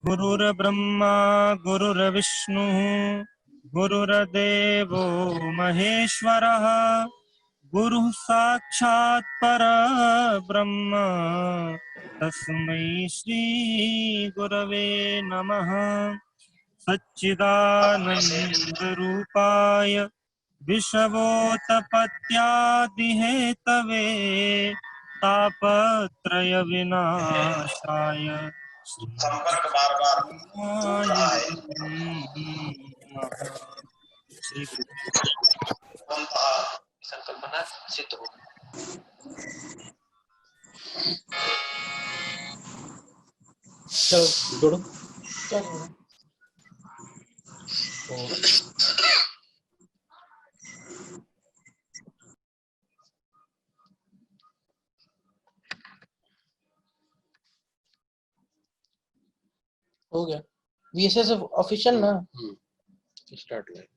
गुरुर्ब्रह्मा गुरुर्विष्णुः गुरुर्देवो महेश्वरः गुरुः साक्षात् परब्रह्म तस्मै श्री गुरवे नमः। सच्चिदानन्दरूपाय विश्वोत्पत्त्यादिहेतवे तापत्रय विनाशाय संपर्क बार बार टूट रहा है। श्री गुरु संकल्पना सिद्ध हो। चलो जोड़ो। हो गया। VSS ऑफिशियल ना स्टार्ट लाइव।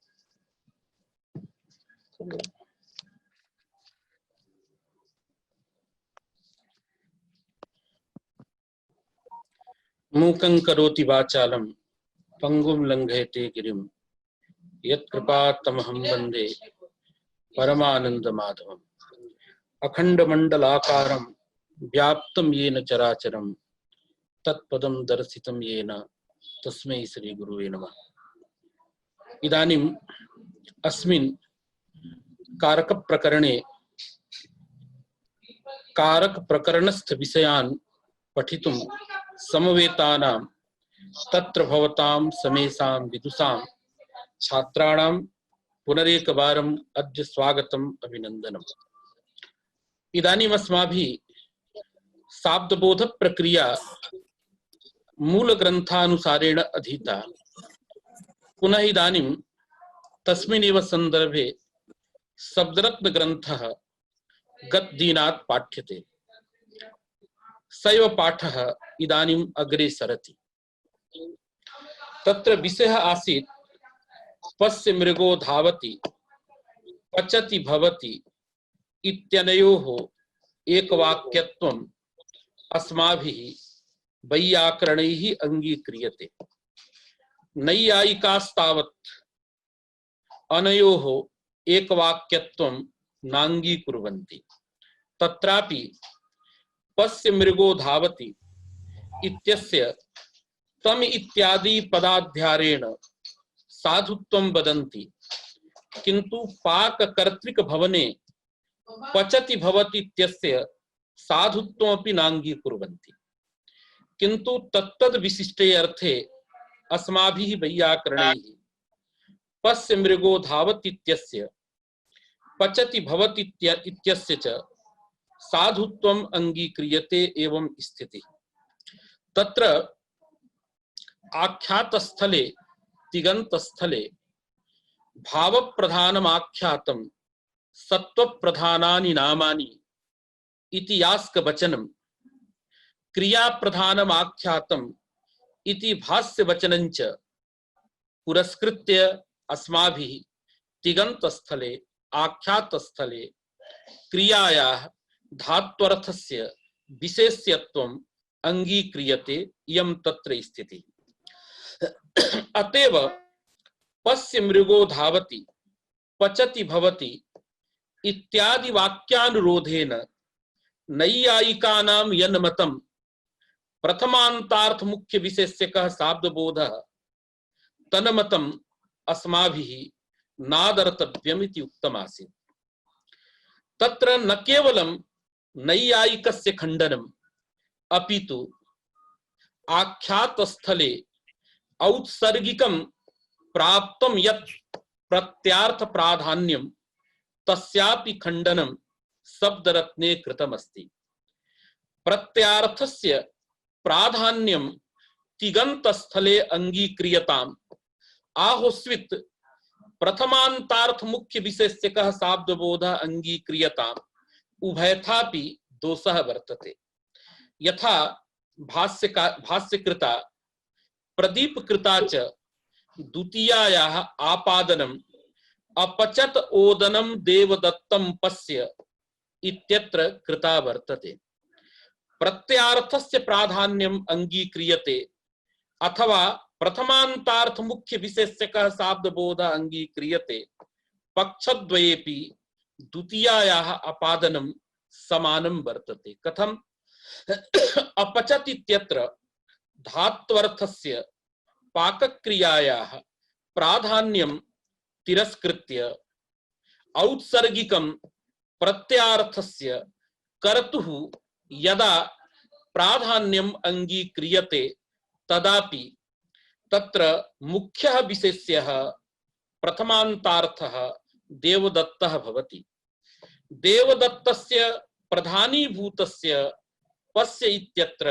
मूकं करोति वाचालं पंगुं लंघयते गिरिं यत्कृपात्तमहं वन्दे परमानन्दमाधवम्। अखण्डमण्डलाकारं व्याप्तं येन चराचरं तत्पदं दर्शितं येन तस्मै श्रीगुरुवे नमः। इदानीम् अस्मिन् कारकप्रकरणे कारकप्रकरणस्थ विषयान् पठितुं समवेतानां तत्र भवतां समेषां विदुषां छात्राणां पुनरेकवारम् अद्य स्वागतम् अभिनन्दनम्। इदानीम् अस्माभिः शाब्दबोध प्रक्रिया मूलग्रन्थानुसारेण अधीता। पुनः इदानीं तस्मिन्नेव सन्दर्भे शब्दरत्नग्रन्थः गतदिनात् पाठ्यते। सैव पाठः इदानीम् अग्रे सरति। तत्र विषयः आसीत् पश्य मृगो धावति पचति भवति इत्यनयोः एकवाक्यत्वम् अस्माभिः वैयाकरणैः अङ्गीक्रियते। नैयायिकास्तावत् अनयोः एकवाक्यत्वं नाङ्गीकुर्वन्ति। तत्रापि पश्य मृगो धावति इत्यस्य तम इत्यादि पदाध्यारेण साधुत्वं वदन्ति, किन्तु पाककर्तृक भवने पचति भवति इत्यस्य साधुत्वमपि नाङ्गीकुर्वन्ति। किन्तु तत्तद् विशिष्टे अर्थे अस्माभिः वैयाकरणैः पश्य मृगो धावति इत्यस्य पचति भवति इत्यस्य च साधुत्वम् अङ्गीक्रियते एवं स्थितिः। तत्र आख्यातस्थले तिगन्तस्थले भावप्रधानमाख्यातं सत्वप्रधानानि नामानि इति यास्कवचनं क्रियाप्रधानमाख्यातम् इति भाष्यवचनं च पुरस्कृत्य अस्माभिः तिगन्तस्थले आख्यातस्थले क्रियायाः धात्वर्थस्य विशेष्यत्वम् अङ्गीक्रियते। इयं तत्र स्थितिः। अतएव पश्य मृगो धावति पचति भवति इत्यादि वाक्यानुरोधेन नैयायिकानां यन्मतं प्रथमान्तार्थ मुख्य विशेष्यकः शाब्दबोधः तन्मतम् अस्माभिः नादर्तव्यम् इति उक्तमासीत्। तत्र न केवलं नैयायिकस्य खण्डनम् अपितु आख्यातस्थले औत्सर्गिकं प्राप्तं यत् प्रत्यार्थ प्राधान्यं तस्यापि खण्डनं शब्दरत्ने कृतमस्ति। प्रत्यार्थस्य प्राधान्यं तिगन्तस्थले अङ्गीक्रियताम् आहोस्वित् प्रथमान्तार्थ मुख्य विशेष्यकः शाब्दबोधः अङ्गीक्रियताम् उभयथापि दोषः वर्तते। यथा भाष्यकृता प्रदीपकृता च द्वितीयायाः आपादनम् अपचत ओदनं देवदत्तं पश्य इत्यत्र कृता वर्तते। प्रत्यार्थस्य प्राधान्यम् अङ्गीक्रियते अथवा प्रथमान्तार्थ मुख्य विशेष्यकः शाब्दबोधः अंगीक्रियते पक्षद्वयेपि द्वितीयायाः अपादनं समानं वर्तते। कथम्? अपचत् इत्यत्र धात्वर्थस्य पाकक्रियायाः प्राधान्यं तिरस्कृत्य औत्सर्गिकं प्रत्यार्थस्य कर्तुः यदा प्राधान्यम् अंगीक्रियते तदापि तत्र मुख्यः विशेष्यः प्रथमान्तार्थः देवदत्तः भवति। देवदत्तस्य प्रधानीभूतस्य पस्य इत्यत्र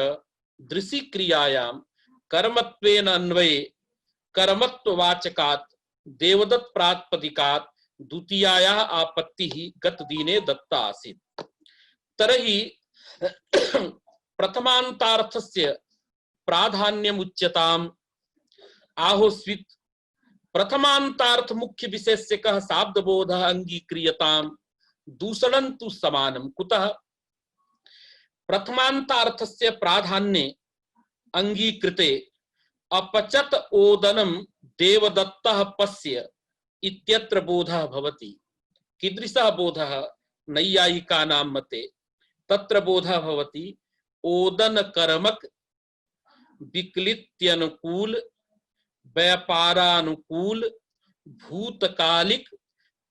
दृशिक्रियायां कर्मत्वेन अन्वये कर्मत्ववाचकात् देवदत्त प्रातिपदिकात् द्वितीयायाः आपत्तिः गतदिने दत्ता आसीत्। तर्हि प्रथमान्तार्थस्य प्राधान्यमुच्यताम् आहोस्वित् प्रथमान्तार्थ मुख्य विशेष्यकः शाब्दबोधः अंगीक्रियताम् दूषणं तु समानं। कुतः? प्रथमान्तार्थस्य प्राधान्ये अंगीकृते अपचत ओदनं देवदत्तः पस्य इत्यत्र बोधः भवति। कीदृशः बोधः? नैयायिकानां मते तत्र बोधः भवति ओदन कर्मक विक्लित्यनुकूल व्यापारानुकूल भूतकालिक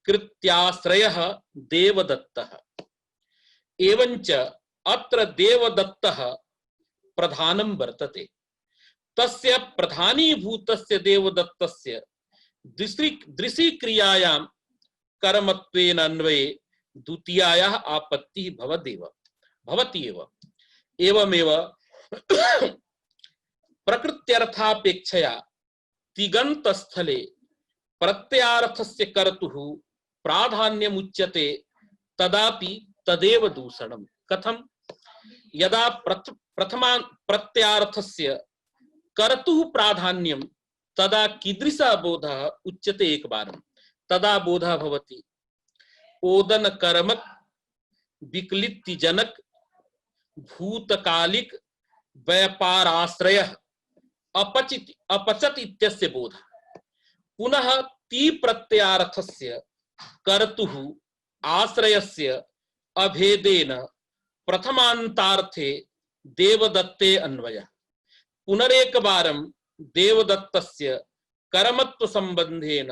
कृत्याश्रयः देवदत्तः। एवंच अत्र देवदत्तः प्रधानं वर्तते। तस्य प्रधानीभूतस्य देवदत्तस्य दृशिक्रियायां कर्मत्वेन अन्वये द्वितीयायाः आपत्तिः भवति एव। एवमेव प्रकृत्यर्थापेक्षया तिगन्तस्थले प्रत्यार्थस्य कर्तुः प्राधान्यमुच्यते तदापि तदेव दूषणम्। कथम्? यदा प्रथमा प्रत्यार्थस्य कर्तुः प्राधान्यं तदा कीदृशः बोधः उच्यते एकवारं? तदा बोधः भवति ओदन कर्मक विक्लित्ति जनक भूतकालिक व्यापाराश्रयः अपचत इत्यस्य बोधः। पुनः ती प्रत्यार्थस्य कर्तुः आश्रयस्य अभेदेन प्रथमान्तार्थे देवदत्ते अन्वयः। पुनरेकवारं देवदत्तस्य कर्मत्व संबंधेन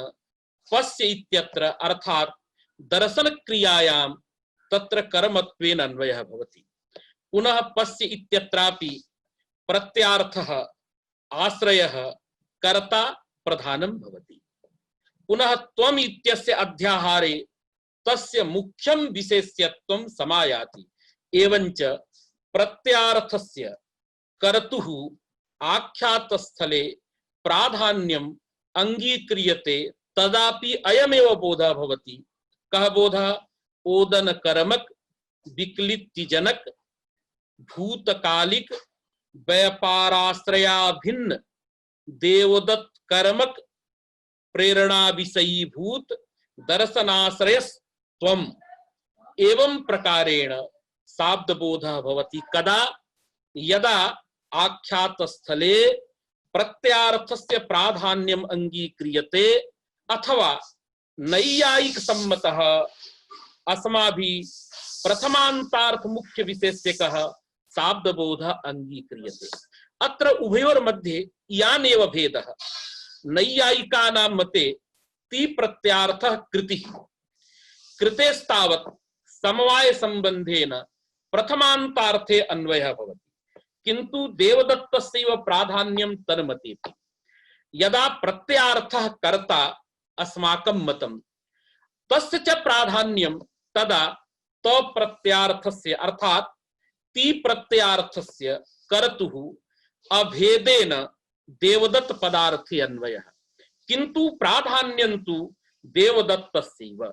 पस्य इत्यत्र अर्थात दर्शन क्रियायां तत्र कर्मत्वेन अन्वयः भवति। पुनः पस्य इत्यत्रापि प्रत्यार्थः आश्रयः कर्ता प्रधानं भवति। पुनः त्वम् इत्यस्य अध्याहारे तस्य मुख्यं विशेष्यत्वं समायाति। एवंच प्रत्यार्थस्य कर्तुः आख्यातस्थले प्राधान्यम् अंगीक्रियते तदापि अयमेव बोधः भवति। कः बोधः? ओदन कर्मक विक्लित्ति जनक भूतकालिक व्यापाराश्रयाभिन्न देवदत्त कर्मक प्रेरणा विषयीभूत दर्शनाश्रयस्त्वम्। एवं प्रकारेण शाब्दबोधः भवति। कदा? यदा आख्यातस्थले प्रत्यार्थस्य प्राधान्यम् अंगीक्रियते अथवा नैयायिक सम्मतः अस्माभिः प्रथमान्तार्थ मुख्य विशेष्यकः शाब्दबोधः अंगीक्रियते। अत्र उभयोर् मध्ये यानेव भेदः। नैयायिकानां मते ती प्रत्यार्थः कृतिः कृतेस्तावत् समवाय संबंधेन प्रथमान्तार्थे अन्वयः भवति। किंतु देवदत्तस्यैव प्राधान्यं तन्मतेऽपि। यदा प्रत्यार्थः कर्ता अस्माकं मतं तस्य च प्राधान्यं तदा तप्रत्यार्थस्य अर्थात ती प्रत्यार्थस्य कर्तुः अभेदेन देवदत्त पदार्थे अन्वयः। किंतु प्राधान्यं तु देवदत्तस्यैव।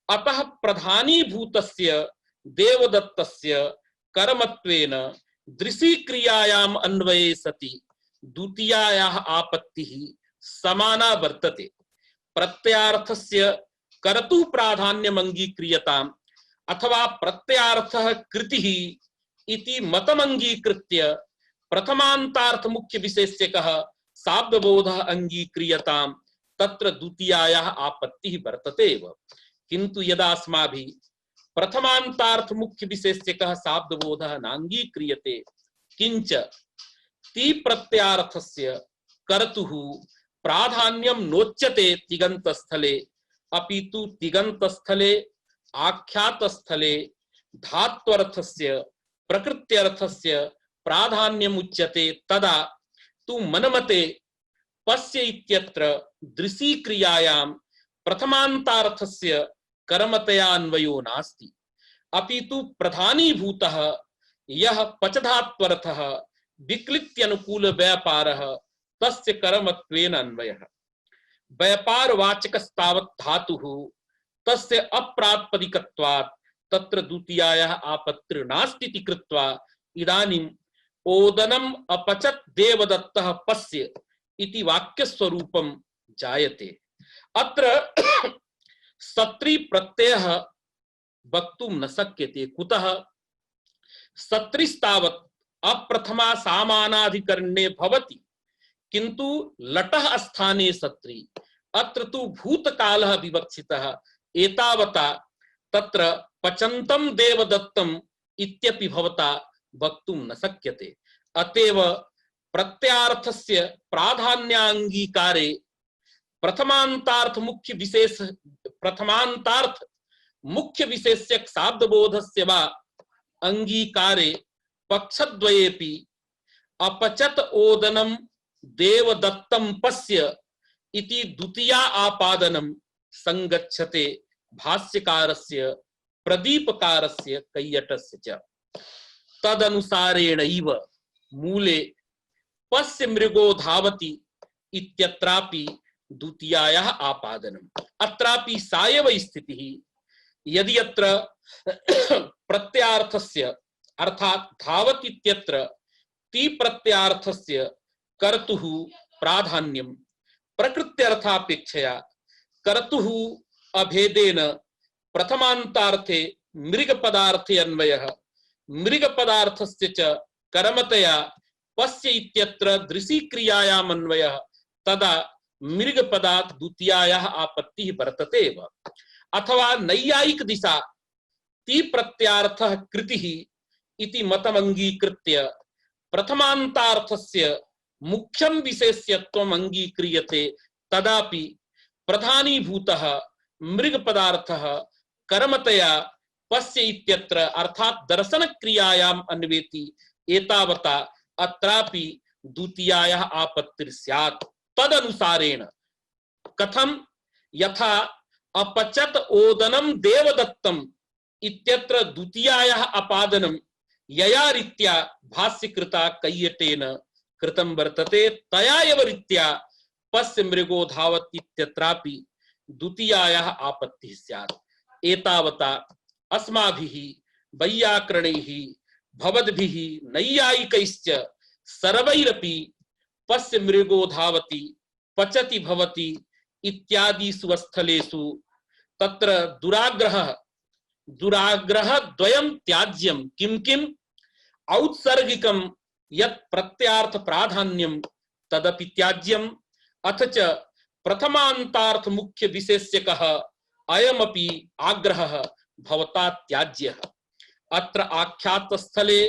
अतः प्रधानीभूतस्य देवदत्तस्य कर्मत्वेन दृशिक्रियायाम् अन्वये सति द्वितीयायाः आपत्तिः समाना वर्तते। प्रत्यार्थस्य कर्तुः प्राधान्यम् अंगीक्रियताम् अथवा प्रत्यार्थः कृतिः इति मतम् अंगीकृत्य प्रथमांतार्थ मुख्य विशेष्यकः शाब्दबोधः अंगीक्रियताम् तत्र द्वितीयायाः आपत्तिः वर्तते एव। किन्तु यदा अस्माभिः प्रथमांतार्थ मुख्य विशेष्यकः शाब्दबोधः नांगीक्रियते किंच ति प्रत्यार्थस्य कर्तुः प्राधान्यं नोच्यते तिगन्तस्थले अपितु तिगन्तस्थले आख्यातस्थले धात्वर्थस्य प्रकृत्यर्थस्य प्राधान्यमुच्यते तदा तु मनमते पश्य इत्यत्र दृशी क्रियायां प्रथमांतार्थस्य कर्मतया अन्वयो नास्ति अपितु प्रधानीभूतः यः पचधात्वर्थः विक्लित्यनुकूल व्यापारः तस्य कर्मत्वेन अन्वयः। व्यापारवाचकस्तावत् धातुः तस्य अप्रातिपदिकत्वात् तत्र द्वितीयायाः आपत्तिर् नास्ति इति कृत्वा इदानीम् ओदनम् अपचत् देवदत्तः पश्य इति वाक्यस्वरूपं जायते। अत्र सत्री प्रत्ययः वक्तुं न शक्यते। कुतः? सत्रिस्तावत् अप्रथमा सामानाधिकरणे भवति किन्तु लटः स्थाने सत्री। अत्र तु भूतकालः विवक्षितः एतावता तत्र पचन्तं देवदत्तम् इत्यपि भवता वक्तुं न शक्यते। अतएव प्रत्यार्थस्य प्राधान्याङ्गीकारे प्रथमांतार्थ मुख्य विशेष्यक शाब्दबोधस्य वा अंगीकारे पक्षद्वयेपि अपचत ओदनं देवदत्तं पश्य इति द्वितीया आपादनं संगच्छते भाष्यकारस्य प्रदीपकारस्य कैयटस्य च। तदनुसारेणैव मूले पश्य मृगो धावति इत्यत्रापि द्वितीयायाः आपादनम्। अत्रापि सा एव स्थितिः। यदि अत्र प्रत्यार्थस्य अर्थात धावति इत्यत्र ति प्रत्यार्थस्य कर्तुः प्राधान्यं प्रकृत्यर्थापेक्षया कर्तुः अभेदेन प्रथमांतार्थे मृगपदार्थे अन्वयः मृगपदार्थस्य च कर्मतया पश्य इत्यत्र दृशी क्रियायाम् अन्वयः तदा मृगपदात् द्वितीयायाः आपत्तिः वर्तते एव। अथवा नैयायिक दिशा ति प्रत्यार्थः कृतिः इति मतमंगीकृत्य प्रथमांतार्थस्य मुख्यं विशेष्यत्वम् अंगीक्रियते तदापि प्रधानीभूतः मृगपदार्थः कर्मतया पश्य इत्यत्र अर्थात दर्शन क्रियायाम् अन्वेति एतावता अत्रापि द्वितीयायाः आपत्तिर् स्यात्। तदनुसारेण कथं? यथा अपचत ओदनं देवदत्तम् इत्यत्र द्वितीयायाः अपादनं यया रीत्या भाष्यकृता कैयटेन कृतं वर्तते तया एव रीत्या पश्य मृगो धावत् इत्यत्रापि द्वितीयायाः आपत्तिः स्यात्। एतावता अस्माभिः वैयाकरणैः भवद्भिः नैयायिकैश्च सर्वैरपि पश्य मृगो धावति पचति भवति इत्यादिषु स्थलेषु तत्र दुराग्रह द्वयं त्याज्यं किं किम् औत्सर्गिकं यत् प्रत्यार्थ प्राधान्यं तदपि त्याज्यम् अथ च प्रथमांतार्थ मुख्य विशेष्यकः अयमपि आग्रहः भवता त्याज्यः। अत्र आख्यात स्थले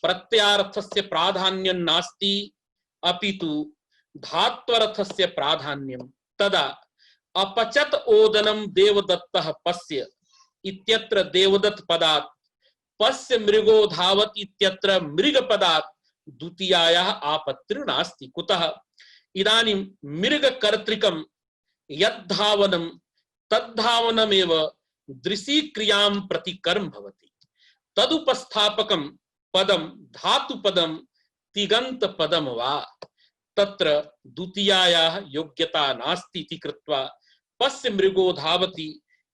प्रत्यार्थस्य प्राधान्यं नास्ति अपितु धात्वर्थस्य प्राधान्यं। तदा अपचत ओदनं देवदत्तः पश्य इत्यत्र देवदत्त पदात् पश्य मृगो धावत् इत्यत्र मृगपदात् द्वितीयायाः आपत्तिर् नास्ति। कुतः? इदानीं मृगकर्तृकं यद्धावनं तद्धावनमेव दृशी क्रियां प्रति कर्म भवति। तदुपस्थापकं पदं धातुपदं तिगन्तपदं वा तत्र द्वितीयायाः योग्यता नास्ति इति कृत्वा पश्य मृगो धावति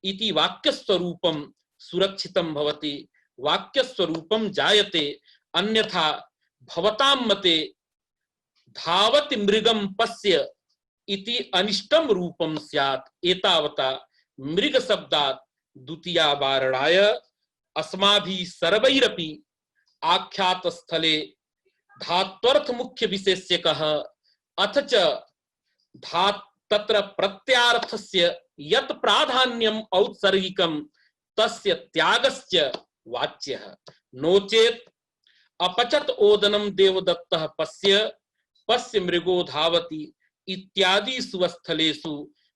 इति वाक्यस्वरूपं सुरक्षितं भवति, वाक्यस्वरूपं जायते। अन्यथा भवतां मते धावति मृगं पश्य इति अनिष्टं रूपं स्यात्। एतावता मृग शब्दात् द्वितीया वारणाय अस्माभिः सर्वैरपि आख्यात स्थले धात्वर्थ मुख्य विशेष्यकः अथ च धात् तत्र प्रत्यार्थस्य यत् प्राधान्यम् औत्सर्गिकं तस्य त्यागस्य वाच्यः नो चेत् अपचत ओदनं देवदत्तः पश्य पश्य मृगो धावति इत्यादि सुवस्थलेषु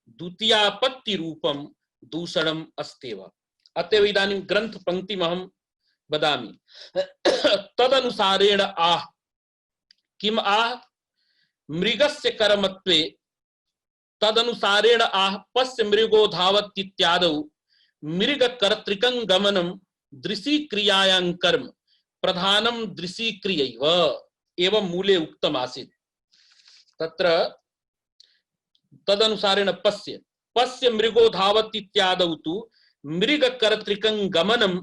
द्वितीयापत्ति रूपं दूषणम् अस्त्येव। अतएव इदानीं ग्रंथ पंक्तिमहं वदामि। तदनुसारेण आह किम आह मृगस्य कर्मत्वे तदनुसारेण आह पश्य मृगो धावतीत्यादौ मृग कर्तृकं गमनं दृशी क्रियायां कर्म प्रधानम दृशी क्रियैव एवं मूले उक्तम आसीत्। तत्र तदनुसारेण पश्य पश्य मृगो धावतीत्यादौ तु मृग कर्तृकं गमनं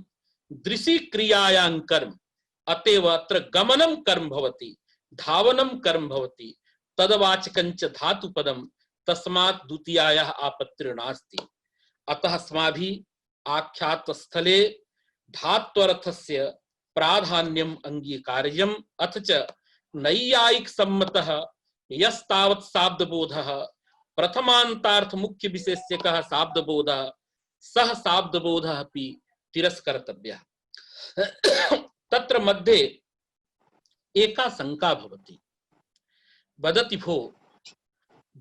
दृशी क्रियायां कर्म अतएव अत्र गमनं कर्म भवति धावनं कर्म भवति तदवाचकञ्च धातुपदं तस्मात् द्वितीयायाः आपत्तिर् नास्ति। अतः अस्माभिः आख्यात स्थले धात्वर्थस्य प्राधान्यम् अंगीकार्यम् अथ च नैयायिक सम्मतः यस्तावत् शाब्दबोधः प्रथमान्तार्थ मुख्य विशेष्यकः शाब्दबोधः सह शाब्दबोधः अपि तिरस्कर्तव्यः। तत्र मध्ये एका शंका भवति। वदति भो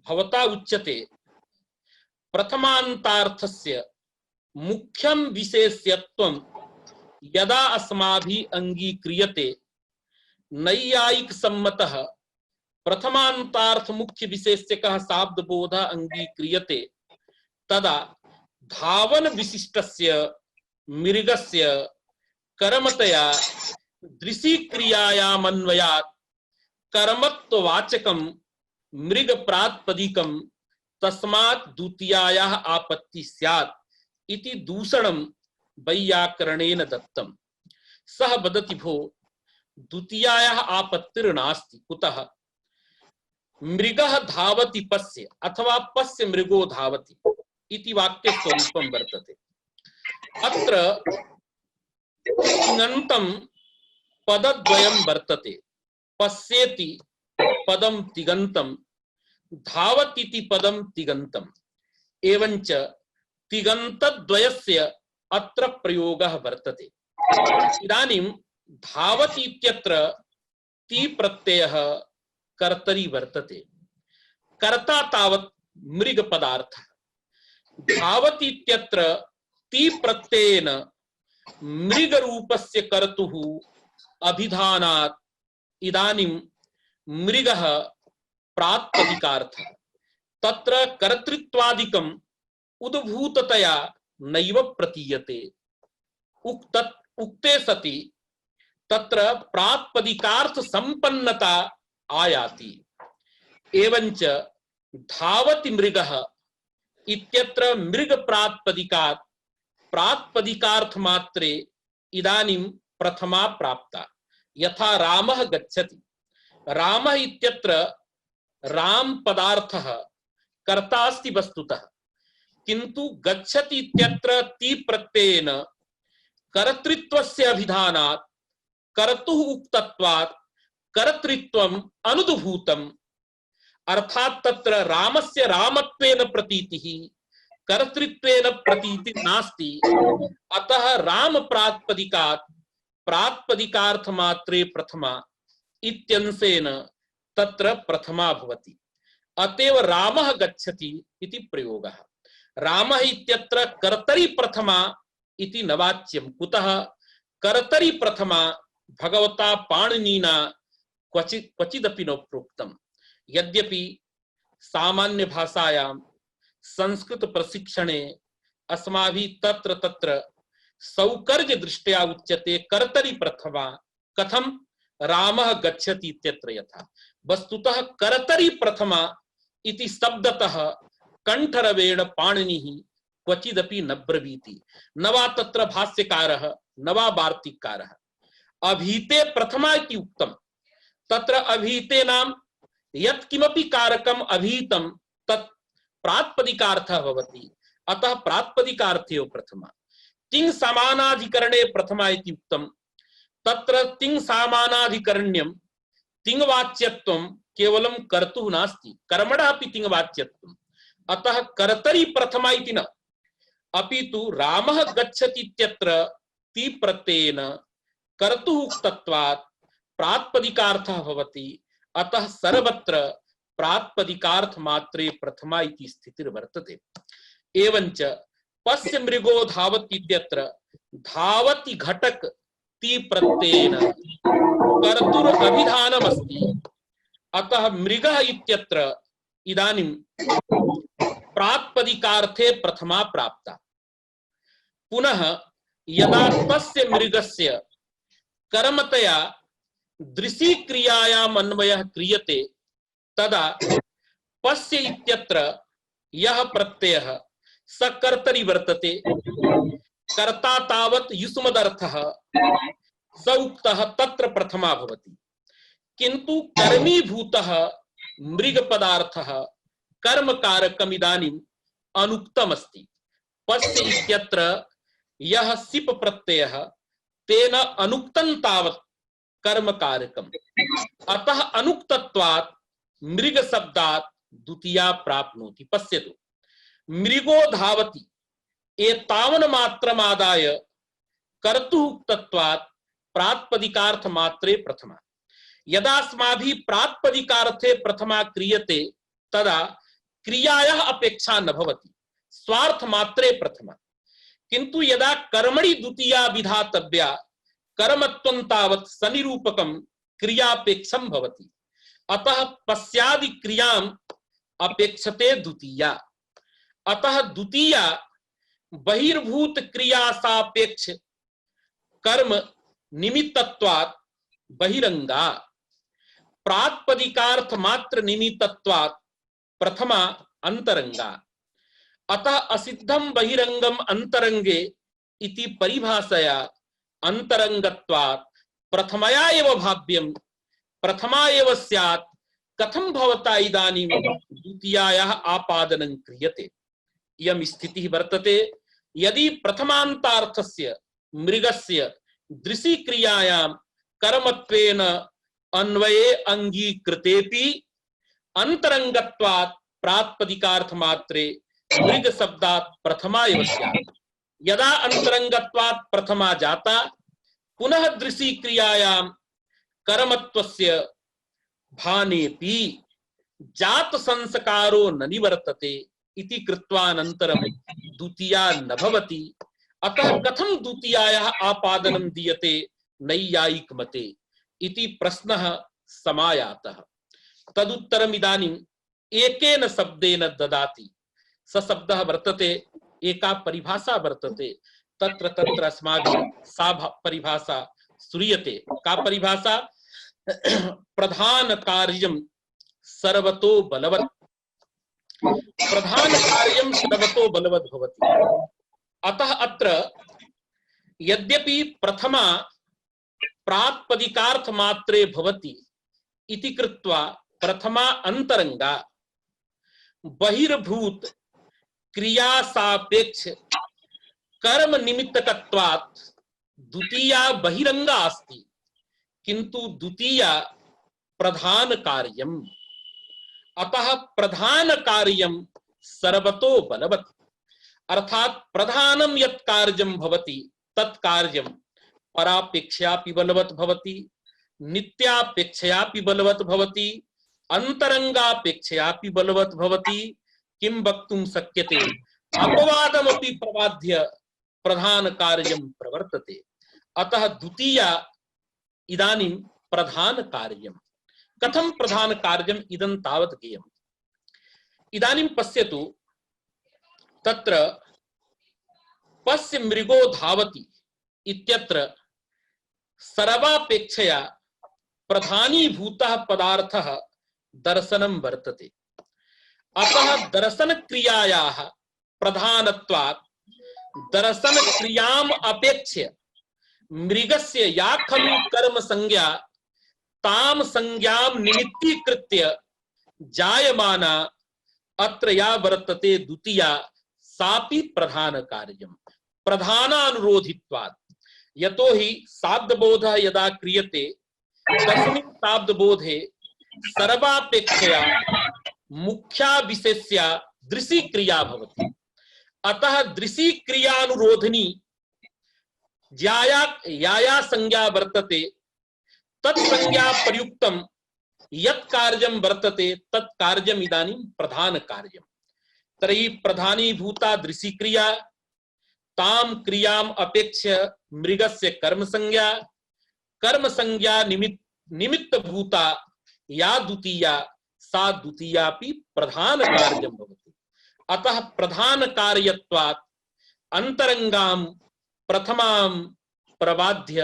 भवता उच्यते प्रथमान्तार्थस्य मुख्यं विशेष्यत्वं यदा अस्माभिः अंगीक्रियते नैयायिक सम्मतः प्रथमान्तार्थ मुख्य विशेष्यकः शाब्दबोधः अंगीक्रियते तदा धावन विशिष्टस्य मृगस्य कर्मतया दृशी क्रियायामन्वयात् कर्मत्ववाचकं मृग प्रातिपदिकं तस्मात् द्वितीयायाः आपत्ति स्यात् इति दूषणं वैयाकरणेन दत्तम्। सः वदति भो द्वितीयायाः आपत्तिर्नास्ति। कुतः? मृगः धावति पश्य अथवा पश्य मृगो धावति इति वाक्य स्वरूपं वर्तते। अत्र तिङन्तं पदद्वयं वर्तते। पश्येति पदं तिङन्तं धावतीति पदं तिङन्तम् एवञ्च तिङन्तद्वयस्य अत्र प्रयोगः वर्तते। इदानीं धावति इत्यत्र ति प्रत्ययः कर्तरी वर्तते। कर्ता तावत् मृग पदार्थः। धावति इत्यत्र ति प्रत्ययेन मृग रूपस्य कर्तुः अभिधानात् इदानीं मृगः प्रातिपदिकार्थः। तत्र कर्तृत्वादिकम् उद्भूततया नैव प्रतीयते। उक्ते सति तत्र प्रातिपदिकार्थ संपन्नता आयाति। एवञ्च धावति मृगः इत्यत्र मृग प्रातिपदिकात् प्रातिपदिकार्थ मात्रे इदानीं प्रथमा प्राप्ता। यथा रामः गच्छति। रामः इत्यत्र राम पदार्थः कर्ता अस्ति वस्तुतः, किन्तु गच्छति इत्यत्र ति प्रत्ययेन कर्तृत्वस्य अभिधानात् कर्तुः उक्तत्वात् कर्तृत्वम् अनुद्भूतम्। अर्थात् तत्र रामस्य रामत्वेन प्रतीतिः कर्तृत्वेन प्रतीतिः नास्ति। अतः राम प्रातिपदिकात् प्रातिपदिकार्थ मात्रे प्रथमा इत्यंशेन तत्र प्रथमा भवति। अतएव रामः गच्छति इति प्रयोगः। रामः इत्यत्र कर्तरि प्रथमा इति न वाच्यं। कुतः? कर्तरि प्रथमा भगवता पाणिनिना क्वचिदपि न प्रोक्तम्। यद्यपि सामान्य भाषायां संस्कृत प्रशिक्षणे अस्माभिः तत्र तत्र सौकर्य दृष्ट्या उच्यते कर्तरि प्रथमा। कथं? रामः गच्छति इत्यत्र यथा। वस्तुतः कर्तरि प्रथमा इति शब्दतः कंठरवेण पाणिनिः क्वचिदपि न ब्रवीति। न वा तत्र भाष्यकारः न वा वार्तिककारः। अभीते प्रथमा इति उक्तम्। तत्र अभीते नाम यत्किमपि कारकम् अभीतं तत् प्रातिपदिकार्थः भवति। अतः प्रातिपदिकार्थेव प्रथमा। तिङ् समानाधिकरणे प्रथमा इति उक्तम्। तत्र तिङ् समानाधिकरण्यं तिङ्वाच्यत्वं केवलं कर्तुः नास्ति, कर्मणः अपि तिङ्वाच्यत्वम्। अतः कर्तरि प्रथमा इति न, अपि तु रामः गच्छति इत्यत्र ति प्रत्ययेन कर्तुः उक्तत्वात् प्रात्पदिकार्थः भवति। अतः सर्वत्र प्रात्पदिकार्थ मात्रे प्रथमा इति स्थितिर्वर्तते। एवञ्च पश्य मृगो धावति इत्यत्र धावति घटक ति प्रत्ययेन कर्तुर अभिधानमस्ति। अतः मृगः इत्यत्र इदानीं प्रात्पदिकार्थे प्रथमा प्राप्ता। पुनः यदा तस्य मृगस्य कर्मतया दृशि क्रियायाम् अन्वयः क्रियते तदा पश्य इत्यत्र यः प्रत्ययः सकर्तरि वर्तते। कर्ता तावत् युष्मदर्थः स उक्तः तत्र प्रथमा भवति, किन्तु कर्मीभूतः मृगपदार्थः कर्मकारकम् इदानीम् अनुक्तमस्ति। पश्य इत्यत्र यः सिप प्रत्ययः तेन अनुक्तं तावत् कर्मकारकम्। अतः अनुक्तत्वात् मृग शब्दात् द्वितीया प्राप्नोति। पश्यतु, मृगो धावति एतावन् मात्रमादाय कर्तुः उक्तत्वात् प्रात्पदिकार्थ मात्रे प्रथमा। यदा अस्माभिः प्रात्पदिकार्थे प्रथमा क्रियते तदा क्रियायाः अपेक्षा न भवति, स्वार्थ मात्रे प्रथमा। किन्तु यदा कर्मणि द्वितीया विधातव्या कर्मत्वं तावत् सनिरूपकं क्रियापेक्षं भवति। अतः पश्यादि क्रियाम् अपेक्षते द्वितीया। अतः द्वितीया बहिर्भूत क्रिया सापेक्ष कर्म निमित्तत्वात् बहिरंगा, प्रात्पदिकार्थ मात्र निमित्तत्वात् प्रथमा अंतरंगा। अतः असिद्धं बहिरंगम अंतरंगे इति परिभाषया अंतरंगत्वात् प्रथमया एव भाव्यं प्रथमा एव स्यात्। कथं भवता इदानीं द्वितीयायाः आपादनं क्रियते? इयं स्थितिः वर्तते। यदि प्रथमान्तार्थस्य मृगस्य दृशि क्रियायां कर्मत्वेन अन्वये अंगीकृतेपि अंतरंगत्वात् प्रात्पदिकार्थ मात्रे मृग शब्दात् प्रथमा एव स्यात्। यदा अंतरंगत्वात् प्रथमा जाता पुनः दृशि क्रियायां कर्मत्वस्य भानेपि जात संस्कारो न निवर्तते इति कृत्वानन्तरं द्वितीया न भवति। अतः कथं द्वितीयायाः आपादनं दीयते नैयायिक मते इति प्रश्नः समायातः। तदुत्तरम् इदानीम् एकेन शब्देन ददाति। स शब्दः वर्तते, एका परिभाषा वर्तते, तत्र तत्र अस्माभिः सा परिभाषा श्रूयते। का परिभाषा? प्रधान कार्यं सर्वतो बलवत्। प्रधान कार्यं सर्वतो बलवत् भवति। अतः अत्र यद्यपि प्रथमा प्रात्पदिकार्थ मात्रे भवति इति कृत्वा प्रथमा अंतरंगा, बहिर्भूत क्रिया सापेक्ष कर्म निमित्तकत्वात् द्वितीया बहिरंगा अस्ति, किंतु द्वितीया प्रधान कार्यम्। अतः प्रधान कार्यं सर्वतो बलवत्, अर्थात प्रधानं यत् कार्यं भवति तत् कार्यं परापेक्षयापि बलवत् भवति, नित्यापेक्षयापि बलवत् भवति, अंतरंगापेक्षयापि बलवत् भवति। किं वक्तुं शक्यते? अपवादमपि प्रबाध्य प्रधान कार्यं प्रवर्तते। अतः द्वितीया इदानीं प्रधान कार्यं। कथं प्रधान कार्यम् इदं तावत् ज्ञेयम्। इदानीं पश्यतु, तत्र पश्य मृगो धावति इत्यत्र सर्वापेक्षया प्रधानीभूतः पदार्थः दर्शनं वर्तते। अतः दर्शन क्रियायाः प्रधानत्वात् दर्शन क्रियाम् अपेक्ष्य मृगस्य या खलु कर्म संज्ञा ताम संज्ञां निमित्तीकृत्य जायमाना अत्र या वर्तते द्वितीया सापि प्रधान कार्यम् प्रधानानुरोधित्वात्। यतो हि साध्यबोधः यदा क्रियते तस्मिन् ताब्दबोधे सर्वापेक्षया मुख्या विशेष्या दृशी क्रिया भवति। अतः दृशी क्रियानुरोधिनी या संज्ञा वर्तते तत्संज्ञा प्रयुक्तम यत् कार्यं वर्तते तत् कार्यम् इदानीं प्रधान कार्यम्। तर्हि प्रधानीभूता दृशी क्रिया ताम क्रियाम अपेक्ष्य मृगस्य कर्म संज्ञा निमित्त भूता या द्वितीया सा द्वितीयापि प्रधान कार्यं भवति। अतः प्रधान कार्यत्वात् अंतरंगाम प्रथमां प्रबाध्य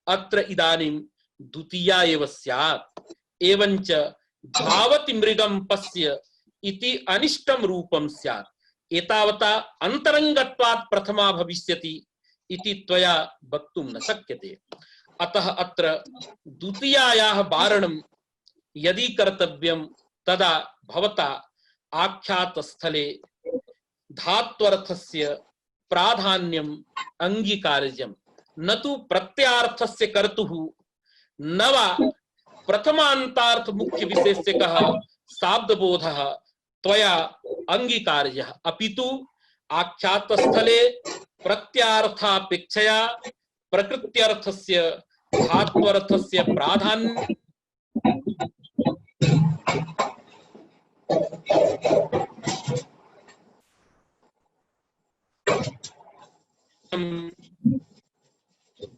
अत्र इदानीं द्वितीया एव स्यात्। एवञ्च धावति मृगं पश्य इति अनिष्टं रूपं स्यात्। एतावता अंतरंगत्वात् प्रथमा भविष्यति इति त्वया वक्तुं न शक्यते। अतः अत्र द्वितीयायाः वारणं यदि कर्तव्यं तदा भवता आख्यातस्थले धात्वर्थस्य प्राधान्यम् अंगीकार्यम् न तु प्रत्यार्थस्य कर्तुः न वा प्रथमान्तार्थ मुख्य विशेषकः शाब्दबोधः त्वया अंगीकार्यः अपितु आख्यातस्थले प्रत्यार्थापेक्षया प्रकृत्यर्थस्य धात्वर्थस्य प्राधान्यम्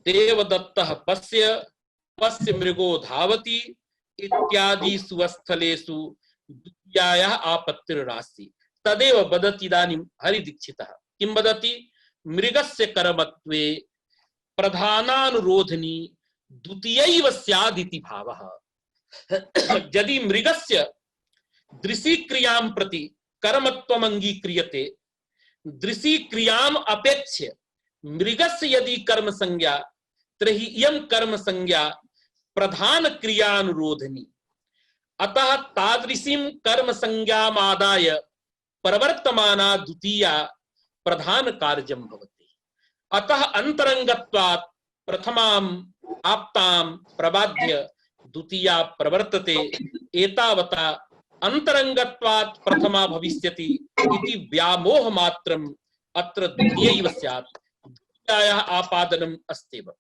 देवदत्तः पश्य मृगो धावति इत्यादि सुस्थलेषु द्वितीयायाः आपत्तिर्नास्ति। तदेव वदति इदानीं हरिदीक्षितः। किं वदति? मृगस्य कर्मत्वे प्रधानानुरोधिनी द्वितीयैव स्यादिति भावः। यदि मृगस्य दृशी क्रियां प्रति कर्मत्वम् अंगीक्रियते, दृशी क्रियाम् अपेक्ष्य मृगस्य यदि कर्म संज्ञा, तर्हि इयं कर्म संज्ञा प्रधान क्रियानुरोधिनी। अतः तादृशीं कर्म संज्ञामादाय प्रवर्तमाना द्वितीया प्रधान कार्यं भवति। अतः अंतरंगत्वात् प्रथमाम् आप्तां प्रबाध्य द्वितीया प्रवर्तते। एतावता अंतरंगत्वात् प्रथमा भविष्यति इति व्यामोह मात्रम् अत्र द्वितीयैव स्यात्। द्वितीयायाः आपादनम् अस्त्येव।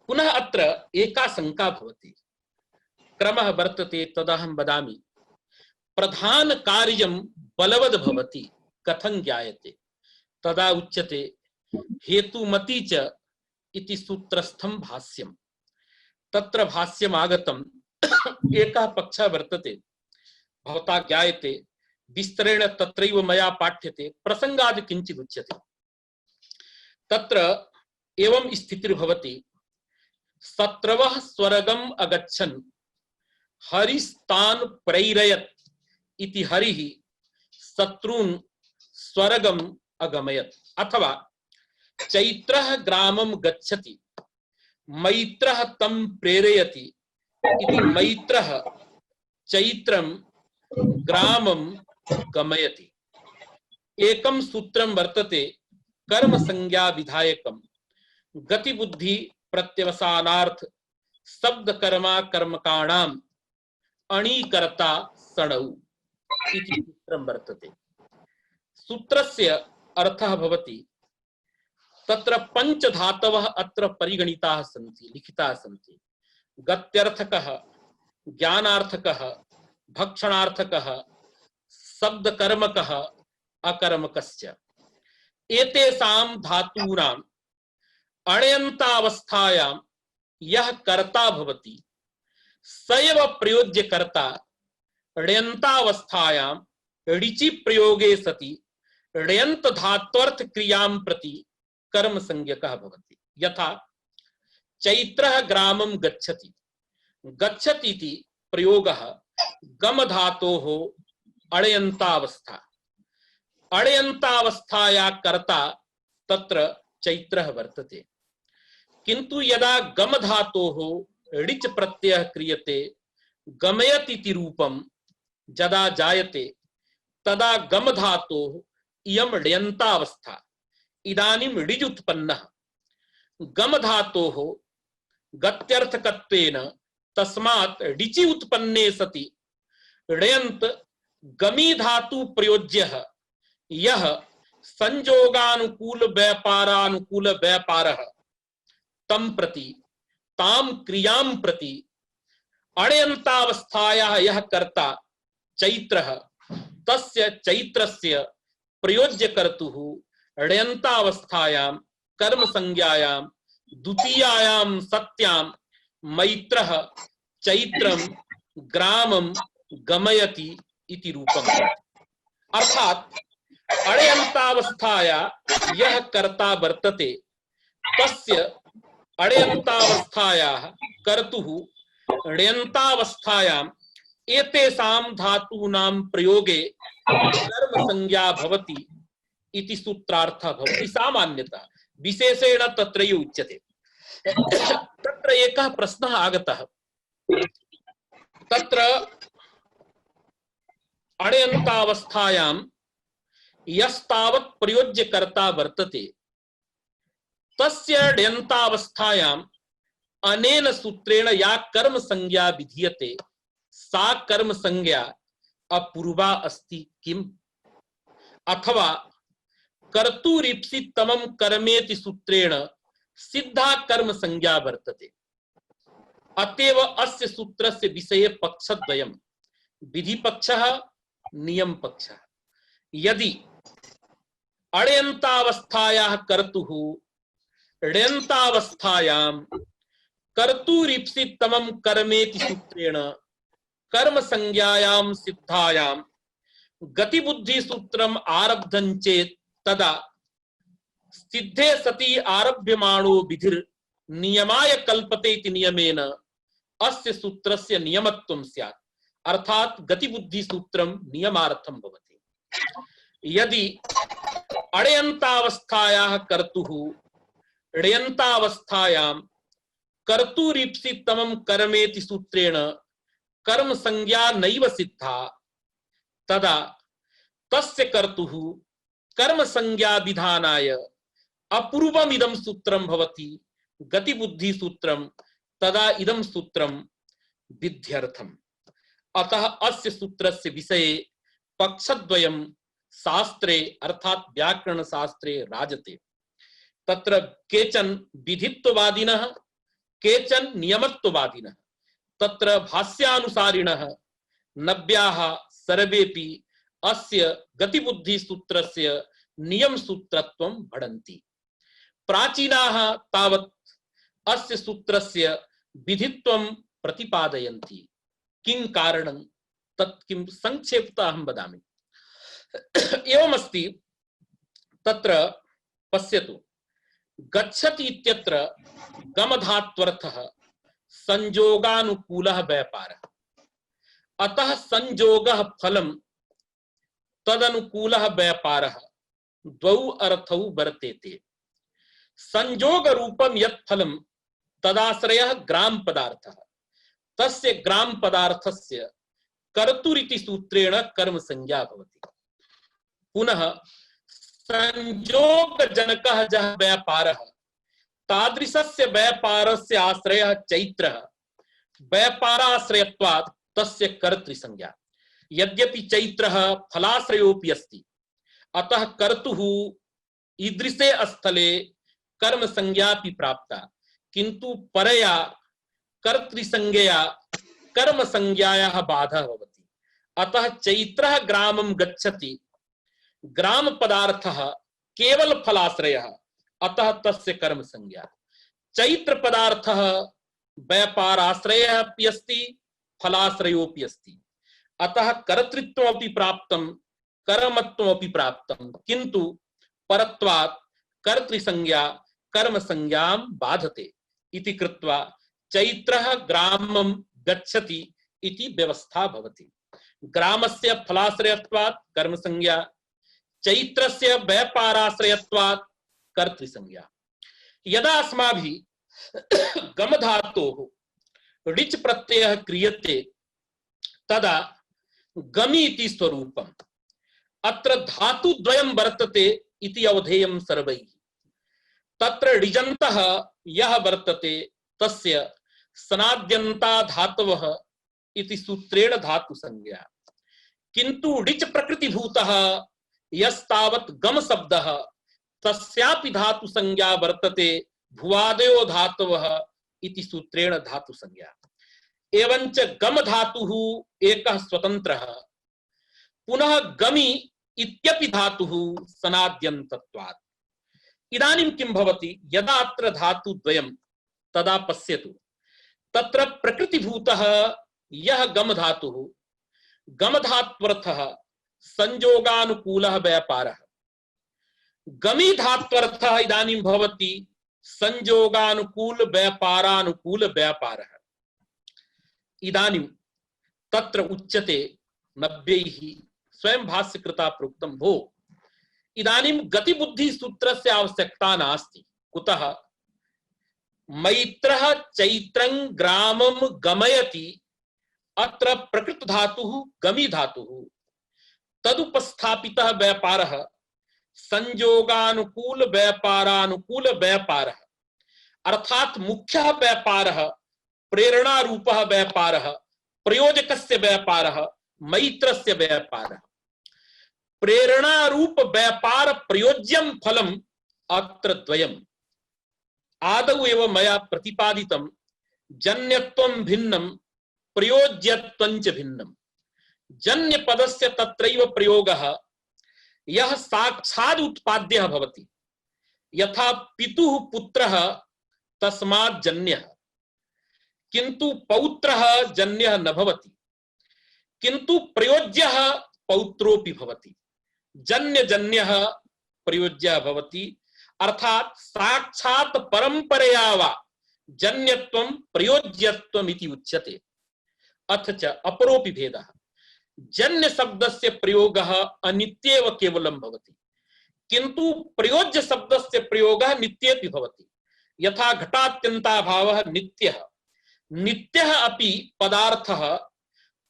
पुनः अत्र एका शंका भवति, क्रमः वर्तते तदहं वदामि। प्रधान कार्यं बलवद् भवति कथं ज्ञायते? तदा उच्यते हेतुमति च इति सूत्रस्थं भाष्यम्। तत्र भाष्यम् आगतम्। एकः पक्षः वर्तते, भवता ज्ञायते, विस्तरेण तत्रैव मया पाठ्यते, प्रसंगादि किंचित् उच्यते। तत्र एवं स्थितिर्भवति, शत्रवः स्वर्गम् अगच्छन् हरिस्तान् प्रैरयत् इति हरिः शत्रून् स्वर्गम् अगमयत्। अथवा चैत्रः ग्रामं गच्छति मैत्रः तं प्रेरयति इति मैत्रः चैत्रं ग्रामं गमयति। एकं सूत्रं वर्तते कर्म संज्ञा विधायकं गति बुद्धि प्रत्यवसानार्थ शब्द कर्मा कर्मकाणाम अणीकर्ता सणौ इति सूत्रं वर्तते। सूत्रस्य अर्थः भवति, तत्र पंच धातवः अत्र परिगणिताः सन्ति, लिखिताः सन्ति। गत्यर्थकः, ज्ञानार्थकः, भक्षणार्थकः, शब्दकर्मकः, अकर्मकश्च। एतेषां धातूनां अण्यन्तावस्थायां यः कर्ता भवति स एव प्रयोज्य कर्ता ण्यन्तावस्थायां ऋचि प्रयोगे सति ण्यन्त धात्वर्थ क्रियां प्रति कर्म संज्ञकः भवति। यथा चैत्रः ग्रामं गच्छति, गच्छति इति प्रयोगः गम धातोः अण्यन्तावस्था। अण्यन्तावस्थाया कर्ता तत्र चैत्रः वर्तते। किंतु यदा गम धातोः ऋच प्रत्ययः क्रियते, गमयति इति रूपं यदा जायते, तदा गम धातोः इयं ण्यन्तावस्था। इदानीं ऋज उत्पन्नः। गम धातोः गत्यर्थकत्वेन तस्मात् ऋचि उत्पन्ने सति ण्यन्त गमी धातु प्रयोज्यः यह संयोगानुकूल व्यापारानुकूल व्यापारः तम प्रति ताम क्रियां प्रति अण्यन्तावस्थायाः यः कर्ता चैत्रः तस्य चैत्रस्य प्रयोज्य कर्तुः ण्यन्तावस्थायां कर्म संज्ञायां द्वितीयायां सत्यां मैत्रः चैत्रं ग्रामं गमयति इति रूपम्। अर्थात अण्यन्तावस्थाया यः कर्ता वर्तते तस्य अण्यन्तावस्थायाः कर्तुः ण्यन्तावस्थायाम् एतेषां धातूनां प्रयोगे कर्म संज्ञा भवति इति सूत्रार्थः भवति। सामान्यतः विशेषेण तत्रैव उच्यते। तत्र एकः प्रश्नः आगतः, तत्र अण्यन्तावस्थायां यस्तावत् प्रयोज्यकर्ता वर्तते तस्य ण्यन्तावस्थायाम् अनेन सूत्रेण या कर्म संज्ञा विधीयते सा कर्म संज्ञा अपूर्वा अस्ति किम? अथवा कर्तुरीप्सितमं कर्मेति सूत्रेण सिद्धा कर्म संज्ञा वर्तते। अतएव अस्य सूत्रस्य विषये पक्षद्वयम्, विधि पक्षः नियम पक्षः। यदि अण्यन्तावस्थायाः कर्तुः ण्यन्तावस्थायां कर्तुरीप्सितमं कर्मेति सूत्रेण कर्म संज्ञायां सिद्धायां गतिबुद्धि सूत्रम् आरब्धं चेत् तदा सिद्धे सति आरभ्यमाणो विधिर् नियमाय कल्पते इति नियमेन अस्य सूत्रस्य नियमत्वं स्यात्। अर्थात गतिबुद्धि सूत्रम नियमार्थं भवति। यदि अण्यन्तावस्थायाः कर्तुः ण्यन्तावस्थायां कर्तुरीप्सितमं कर्मेति सूत्रेण कर्म संज्ञा नैव सिद्धा तदा तस्य कर्तुः कर्म संज्ञा विधानाय अपूर्वमिदं सूत्रं भवति गतिबुद्धि सूत्रम, तदा इदं सूत्रम विध्यर्थम्। अतः अस्य सूत्रस्य विषये पक्षद्वयं शास्त्रे अर्थात व्याकरण शास्त्रे राजते। तत्र केचन विधित्ववादिनः केचन नियमत्ववादिनः। तत्र भाष्यानुसारिणः नव्याः सर्वेपि अस्य गतिबुद्धि सूत्रस्य नियम सूत्रत्वं भणन्ति। प्राचीनाः तावत् अस्य सूत्रस्य विधित्वं प्रतिपादयन्ति। किं कारणं तत् किं संक्षेपतः अहं वदामि। एवमस्ति, तत्र पश्यतु, गच्छति इत्यत्र गमधात्वर्थः संयोगानुकूलः व्यापारः। अतः संयोगः फलं तदनुकूलः व्यापारः द्वौ अर्थौ वर्तेते। संयोग रूपम यत् फलं तदाश्रयः ग्राम पदार्थः, तस्य ग्राम पदार्थस्य कर्तुरिति सूत्रेण कर्म संज्ञा भवति। पुनः संयोग जनकः जः व्यापारः तादृशस्य व्यापारस्य आश्रयः चैत्रः, व्यापाराश्रयत्वात् तस्य कर्तृ संज्ञा। यद्यपि चैत्रः फलाश्रयोऽपि अस्ति, अतः कर्तुः ईदृशे स्थले कर्म संज्ञापि प्राप्ता, किंतु परया कर्तृसंज्ञया कर्म संज्ञायाः बाधः भवति। अतः चैत्रः ग्रामं गच्छति, ग्राम पदार्थः केवल फलाश्रयः, अतः तस्य कर्म संज्ञा। चैत्र पदार्थः व्यापाराश्रयः अपि अस्ति, फलाश्रयोऽपि अस्ति, अतः कर्तृत्वमपि प्राप्तं कर्मत्वमपि प्राप्तं, किंतु परत्वात् कर्तृसंज्ञा कर्म संज्ञां बाधते इति कृत्वा चैत्रः ग्रामं गच्छति इति व्यवस्था भवति। ग्रामस्य फलाश्रयत्वात् कर्म संज्ञा, चैत्रस्य व्यापाराश्रयत्वात् कर्तृसंज्ञा। यदा अस्माभिः गम धातोः ऋच प्रत्ययः क्रियते तदा गमी इति स्वरूपम्। अत्र धातुद्वयं वर्तते इति अवधेयं सर्वैः। तत्र ऋजन्तः यः वर्तते तस्य सनाद्यन्ता धातवः इति सूत्रेण धातु संज्ञा। किंतु ऋच प्रकृतिभूतः यस्तावत् गम शब्दः तस्यापि धातु संज्ञा वर्तते भुवादयो धातवः इति सूत्रेण धातु संज्ञा। एवंच गम धातुः एकः स्वतन्त्रः पुनः गमि इत्यपि धातुः सनाद्यन्तत्वात्। इदानीं किं भवति, यदा अत्र धातुद्वयं तदा पश्यतु, तत्र प्रकृतिभूतः यः गम धातुः, गम धात्वर्थः संयोगानुकूलः व्यापारः, गमी धात्वर्थः इदानीं भवति संयोगानुकूल व्यापारानुकूल व्यापारः। इदानीं तत्र उच्यते नव्यैः स्वयं भाष्यकृता प्रोक्तं भो इदानीं गतिबुद्धि सूत्रस्य आवश्यकता नास्ति। कुतः? मैत्रः चैत्रं ग्रामं गमयति, अत्र प्रकृत धातुः गमी धातुः, तदुपस्थापितः व्यापारः संयोगानुकूल व्यापारानुकूल व्यापारः, अर्थात मुख्यः व्यापारः प्रेरणा रूपः व्यापारः, प्रयोजकस्य व्यापारः, मैत्रस्य व्यापारः। प्रेरणा रूप व्यापार प्रयोज्यं फलम् अत्र द्वयम्। आदौ एव मया प्रतिपादितं जन्यत्वं भिन्नं प्रयोज्यत्वं च भिन्नं। जन्य पदस्य तत्रैव प्रयोगः यः साक्षात् उत्पाद्यः भवति, यथा पितुः पुत्रः तस्मात् जन्यः, किंतु पौत्रः जन्यः न भवति, किंतु प्रयोज्यः पौत्रोऽपि भवति। जन्य जन्यः प्रयोज्यः भवति, अर्थात साक्षात् परंपरया वा जन्यत्वं प्रयोज्यत्वम् इति उच्यते। अथ च अपरोऽपि भेदः, जन्य शब्दस्य प्रयोगः अनित्येव केवलं भवति, किंतु प्रयोज्य शब्दस्य प्रयोगः नित्येपि भवति। यथा घटात्यन्ताभावः नित्यः, नित्यः अपि पदार्थः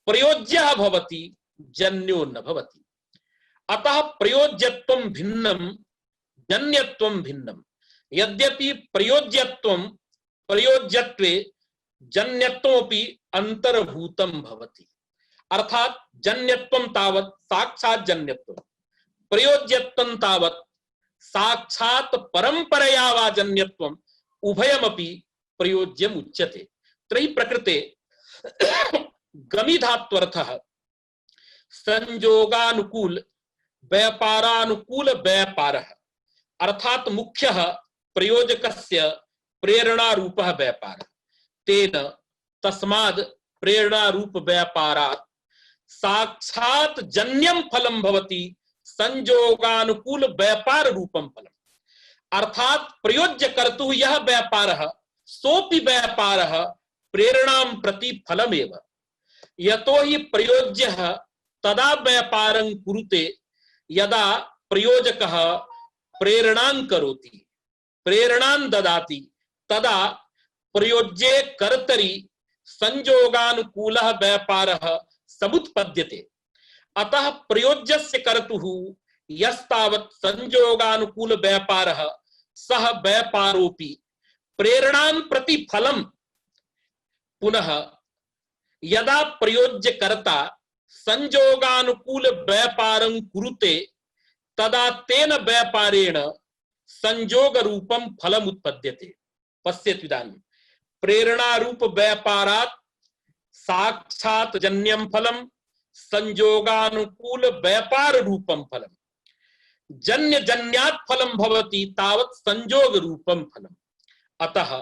प्रयोज्यः भवति, जन्यो न भवति। अतः प्रयोज्यत्वं भिन्नं जन्यत्वं भिन्नं। यद्यपि प्रयोज्यत्वं प्रयोज्यत्वे जन्यत्वमपि अंतर्भूतं भवति, अर्थात जन्यत्वं तावत् साक्षात् जन्यत्वं, प्रयोज्यत्वं तावत् साक्षात् परंपरया वा जन्यत्वम्, उभयमपि प्रयोज्यम् उच्यते। त्रयी प्रकृते गमी धात्वर्थः संयोगानुकूल व्यापारानुकूल व्यापारः, अर्थात मुख्यः प्रयोजकस्य प्रेरणा रूपः व्यापारः। तेन तस्माद् प्रेरणा रूप व्यापारात् साक्षात् जन्यं फलं भवति संयोगानुकूल व्यापार रूपं फलम्। अर्थात प्रयोज्य कर्तुः यः व्यापारः सोऽपि व्यापारः प्रेरणां प्रति फलमेव। यतो हि प्रयोज्यः तदा व्यापारं कुरुते यदा प्रयोजकः प्रेरणां करोति, प्रेरणां ददाति, तदा प्रयोज्ये कर्तरि संयोगानुकूलः व्यापारः समुत्पद्यते। अतः प्रयोज्यस्य कर्तुः यस्तावत् संयोगानुकूल व्यापारः सः व्यापारोऽपि प्रेरणां प्रति फलम्। पुनः यदा प्रयोज्य कर्ता संयोगानुकूल व्यापारं कुरुते तदा तेन व्यापारेण संयोग रूपं फलम् उत्पद्यते। पश्यतु इदानीं प्रेरणा रूप व्यापारात् साक्षात् जन्यं फलं संयोगानुकूल व्यापार रूपं फलम्। जन्य जन्यात् फलं भवति तावत् संयोग रूपं फलम्। अतः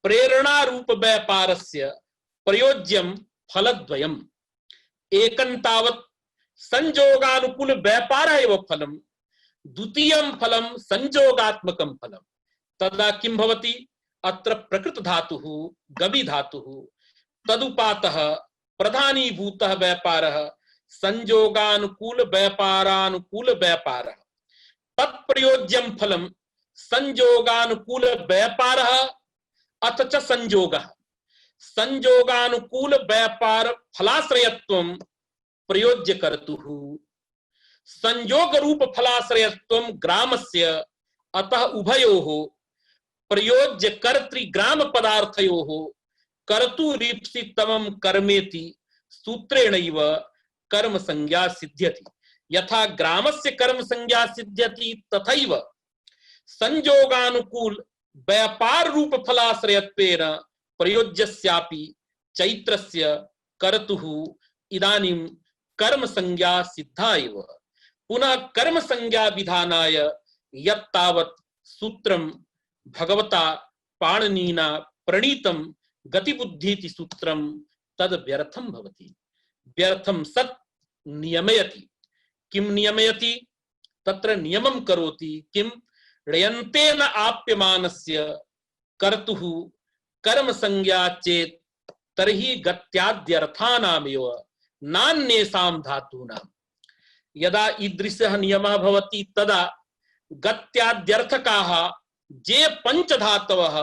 प्रेरणा रूप व्यापारस्य प्रयोज्यं फलद्वयम्। एकं तावत् संयोगानुकूल व्यापारः एव फलम्, द्वितीयं फलं संयोगात्मकं फलम्। तदा किं भवति? अत्र प्रकृत धातुः गमी धातुः तदुपातः प्रधानीभूतः व्यापारः संयोगानुकूल व्यापारानुकूल व्यापारः। तत्प्रयोज्यं फलं संयोगानुकूल व्यापारः अथ च संयोगः। संयोगानुकूल व्यापार फलाश्रयत्वं प्रयोज्य कर्तुः, संयोग रूप फलाश्रयत्वं ग्रामस्य। अतः उभयोः प्रयोज्य कर्तृ ग्राम पदार्थयोः कर्तुरीप्सितमं कर्मेति सूत्रेणैव कर्म संज्ञा सिद्ध्यति। यथा ग्रामस्य कर्म संज्ञा सिद्ध्यति तथैव संयोगानुकूल व्यापार रूप फलाश्रयत्वेन प्रयोज्यस्यापि चैत्रस्य कर्तुः इदानीं कर्म संज्ञा सिद्धा एव। पुनः कर्म संज्ञा विधानाय यत्तावत् सूत्रम भगवता पाणिनिना प्रणीतम गतिबुद्धीति सूत्रम तद व्यर्थम भवति। व्यर्थम सत् नियमयति। किम नियमयति? तत्र नियमं करोति। किम? ण्यन्तेन आप्यमानस्य कर्तुः कर्म संज्ञा चेत् तर्हि गत्याद्यर्थानामेव नान्येषां धातूनां। यदा ईदृशः नियमः भवति तदा गत्याद्यर्थकाः जे पंचधातवः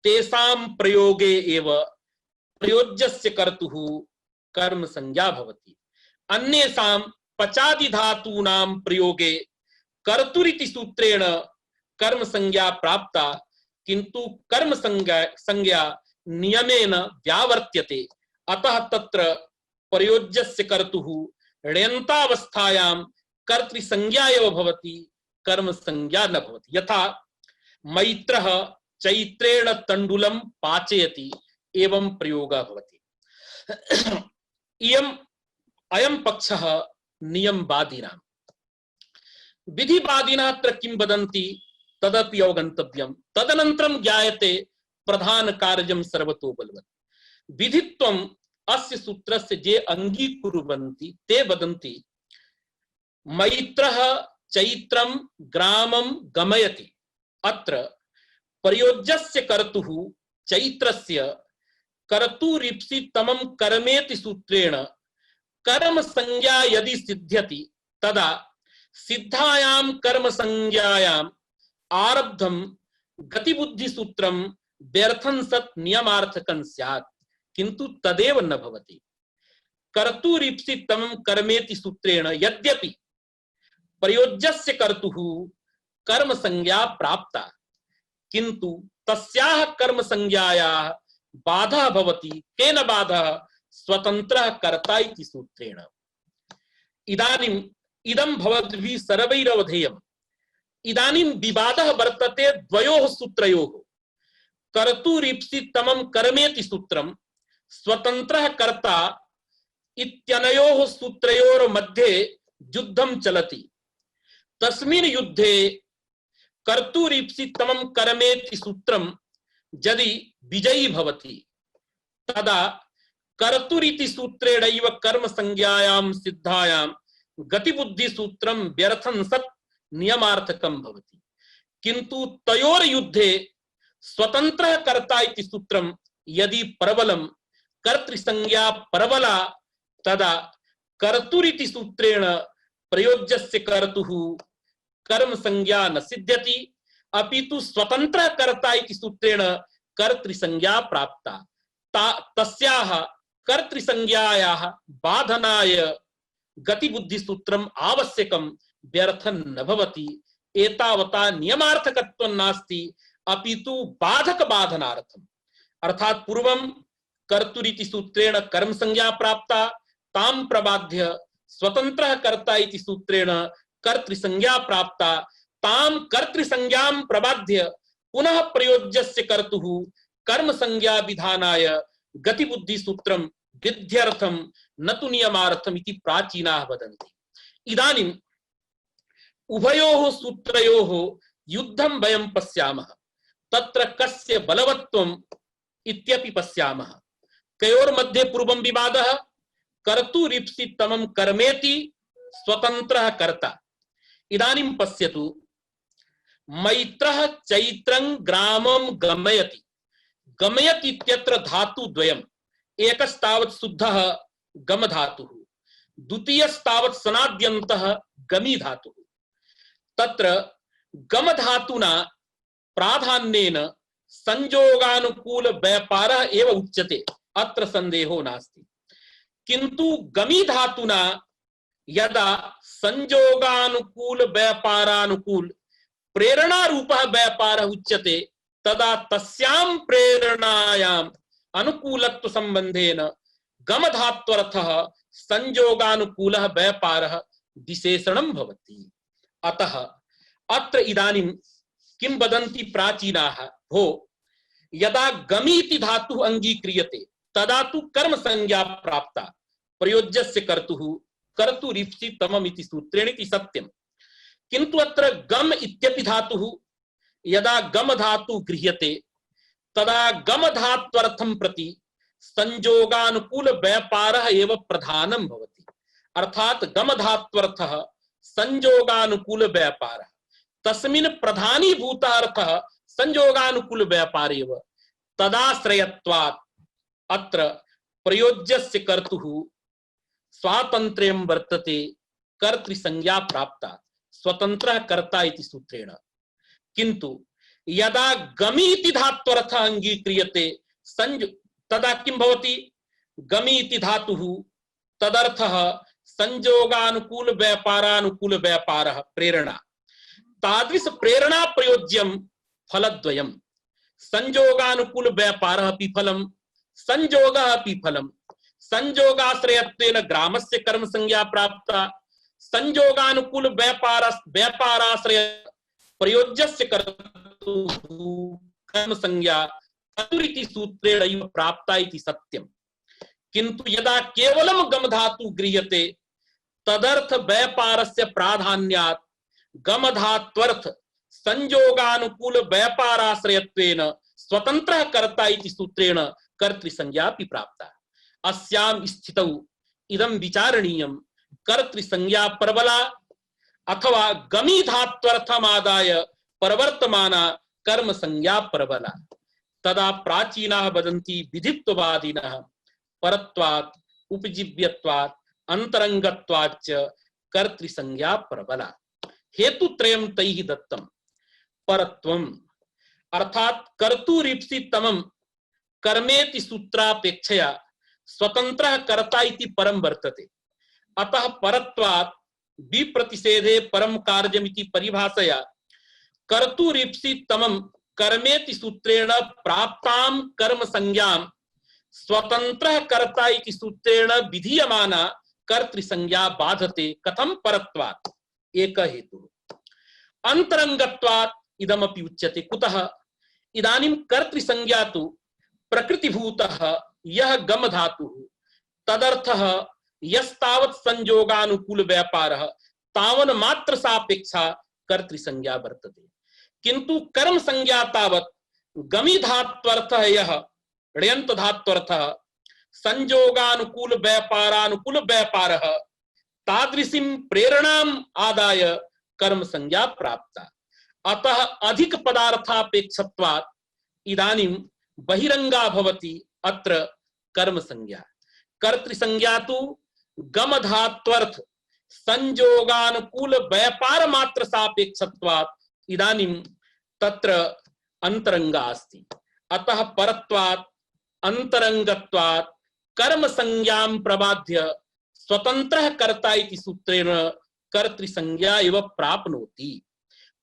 तेषां प्रयोगे एव प्रयोज्यस्य कर्तुः कर्म संज्ञा भवति। अन्येषां पचादि धातूनां प्रयोगे कर्तुरिति सूत्रेण कर्म संज्ञा प्राप्ता, किंतु कर्म संज्ञा नियमेन व्यावर्त्यते। अतः तत्र प्रयोज्यस्य कर्तुः ण्यन्तावस्थायां कर्तृ संज्ञा एव भवति, कर्म संज्ञा न भवति। यथा मैत्रः चैत्रेण तण्डुलं पाचयति एवं प्रयोगः भवति। अयं पक्षः नियमवादिनां। विधिवादिनः अत्र किं वदन्ति तदपि अवगन्तव्यं। तदनन्तरं ज्ञायते प्रधान कार्यं सर्वतो बलवत्। विधित्वम् अस्य सूत्रस्य जे अंगीकुर्वन्ति ते वदन्ति मैत्रः चैत्रं ग्रामं गमयति। अत्र प्रयोज्यस्य कर्तुः चैत्रस्य कर्तुरीप्सितमं कर्मेति सूत्रेण कर्म संज्ञा यदि सिद्ध्यति तदा सिद्धायां कर्म संज्ञायाम् आरब्धं गतिबुद्धि सूत्रं व्यर्थं सत् नियमार्थकं स्यात्, किंतु तदेव न भवति। कर्तुरीप्सितमं कर्मेति सूत्रेण यद्यपि प्रयोज्यस्य कर्तुः कर्म संज्ञा प्राप्ता, किंतु तस्याः कर्म संज्ञायाः बाधा भवति। केन बाधः? स्वतंत्रः कर्ता इति सूत्रेण। इदानीम् इदं भवद्भिः सर्वैरवधेयम्। इदानीं विवादः वर्तते द्वयोः सूत्रयोः। कर्तुरीप्सितमं कर्मेति सूत्रं स्वतंत्रः कर्ता इत्यनयोः सूत्रयोर्मध्ये युद्धं चलति। तस्मिन् युद्धे कर्तुरीप्सितमं कर्मेति सूत्रं यदि विजयी भवति तदा कर्तुरिति सूत्रेणैव कर्म संज्ञायां सिद्धायां गतिबुद्धि सूत्रं व्यर्थं सत् नियमार्थकं भवति। किंतु तयोर युद्धे स्वतंत्रः कर्ता इति सूत्रं यदि प्रबलं कर्तृसंज्ञा प्रबला तदा कर्तुरिति सूत्रेण प्रयोज्यस्य कर्तुः कर्म संज्ञा न सिद्ध्यति, अपितु स्वतंत्रः कर्ता इति सूत्रेण कर्तृसंज्ञा प्राप्ता। तस्याः कर्तृसंज्ञायाः बाधनाय गतिबुद्धि सूत्रम् आवश्यकं, व्यर्थं न भवति। एतावता नियमार्थकत्वं नास्ति, अपितु बाधक बाधनार्थम्। अर्थात पूर्वं कर्तुरिति सूत्रेण कर्म संज्ञा प्राप्ता, तां प्रबाध्य स्वतंत्रः कर्ता इति सूत्रेण कर्तृसंज्ञा प्राप्ता, तां कर्तृसंज्ञां प्रबाध्य पुनः प्रयोज्यस्य कर्तुः कर्म संज्ञा विधानाय गतिबुद्धि सूत्रं विध्यर्थं न तु नियमार्थम् इति प्राचीनाः वदन्ति। इदानीम् उभयोः सूत्रयोः युद्धं वयं पश्यामः। तत्र कस्य बलवत्वम् इत्यपि पश्यामः। कयोर्मध्ये पूर्वं विवादः? कर्तुरीप्सितमं कर्मेति स्वतंत्रः कर्ता। इदानीं पश्यतु, मैत्रः चैत्रं ग्रामं गमयति। गमयति इत्यत्र धातु द्वयम्। एकस्तावत् शुद्धः गम धातुः, द्वितीयस्तावत् सनाद्यन्तः गमी धातुः। तत्र गम धातुना प्राधान्येन संयोगानुकूल व्यापारः एव उच्यते, अत्र संदेहो नास्ति। किंतु गमी धातुना यदा संयोगानुकूल व्यापारानुकूल प्रेरणा रूपः व्यापारः उच्यते तदा तस्यां प्रेरणायाम अनुकूलत्व संबंधेन गम धात्वर्थः संयोगानुकूलः व्यापारः विशेषणं भवति। अतः अत्र इदानीं किं वदन्ति प्राचीनाः, भो यदा गमीति धातुः अंगीक्रियते तदा तु कर्म संज्ञा प्राप्ता प्रयोज्यस्य कर्तुः कर्तुरीप्सि तमम् इति सूत्रेण इति सत्यम्। किन्तु अत्र गम इत्यपि धातुः यदा गम धातु गृह्यते तदा गम धात्वर्थं प्रति संयोगानुकूल व्यापारः एव प्रधानं भवति। अर्थात गम धात्वर्थः संयोगानुकूल व्यापारः, तस्मिन् प्रधानीभूतः अर्थः संयोगानुकूल व्यापार एव। तदाश्रयत्वात् अत्र प्रयोज्यस्य कर्तुः स्वातन्त्र्यं वर्तते, कर्तृसंज्ञा प्राप्ता, स्वतन्त्रः कर्ता इति सूत्रेण। किन्तु यदा गमीति धात्वर्थः अंगीक्रियते तदा किं भवति? गमीति धातुः तदर्थः संयोगानुकूल व्यापारानुकूल व्यापारः प्रेरणा। तादृश प्रेरणा प्रयोज्यं फलद्वयम्, संयोगानुकूल व्यापारः अपि फलं, संयोगः अपि फलं। संयोगाश्रयत्वेन ग्रामस्य कर्म संज्ञा प्राप्ता, संयोगानुकूल व्यापाराश्रय प्रयोज्यस्य कर्तुः कर्म संज्ञा कर्तुरिति सूत्रेण एव प्राप्ता इति सत्यम्। किन्तु यदा केवलं गम धातु गृह्यते तदर्थ व्यापारस्य प्राधान्यात् गम धात्वर्थ संयोगानुकूल व्यापाराश्रयत्वेन स्वतन्त्रः कर्ता इति सूत्रेण कर्तृसंज्ञा अपि प्राप्ता। अस्यां स्थितौ इदं विचारणीयं कर्तृसंज्ञा प्रबला अथवा गमी धात्वर्थमादाय प्रवर्तमाना कर्म संज्ञा प्रबला। तदा प्राचीनाः वदन्ति विधित्ववादिनः परत्वात् उपजीव्यत्वात् अंतरंगत्वाच्च कर्तृसंज्ञा प्रबला। हेतुत्रयं तैः दत्तम्। परत्वम् अर्थात कर्तुरीप्सितमं कर्मेति सूत्रापेक्षया स्वतंत्रः कर्ता इति परम वर्तते। अतः परत्वात् विप्रतिषेधे परम कार्यमिति परिभाषया कर्तुरीप्सितमं कर्मेति सूत्रेण प्राप्तां कर्म संज्ञां स्वतंत्रः कर्ता इति सूत्रेण विधीयमाना कर्तृसंज्ञा बाधते। कथं? परत्वात् एक हेतुः। अंतरंगत्वात् इदमपि उच्यते। कुतः? इदानीं कर्तृसंज्ञा तु प्रकृतिभूतः यः गम धातुः तदर्थः यस्तावत् संयोगानुकूल व्यापारः तावन मात्र सापेक्षा कर्तृसंज्ञा वर्तते। किंतु कर्म संज्ञा तावत् गमी धात्वर्थः यः ण्यन्त धात्वर्थः संयोगानुकूल व्यापारानुकूल व्यापारः तादृशीं प्रेरणाम् आदाय कर्म संज्ञा प्राप्ता। अतः अधिक पदार्थापेक्षत्वात् इदानीं बहिरंगा भवति अत्र कर्म संज्ञा। कर्तृसंज्ञा तु गम धात्वर्थ संयोगानुकूल व्यापार मात्र सापेक्षत्वात् इदानीं तत्र अंतरंगा अस्ति। अतः परत्वात् अंतरंगत्वात् कर्म संज्ञां प्रबाध्य स्वतंत्रः कर्ता इति सूत्रेण कर्तृसंज्ञा एव प्राप्नोति।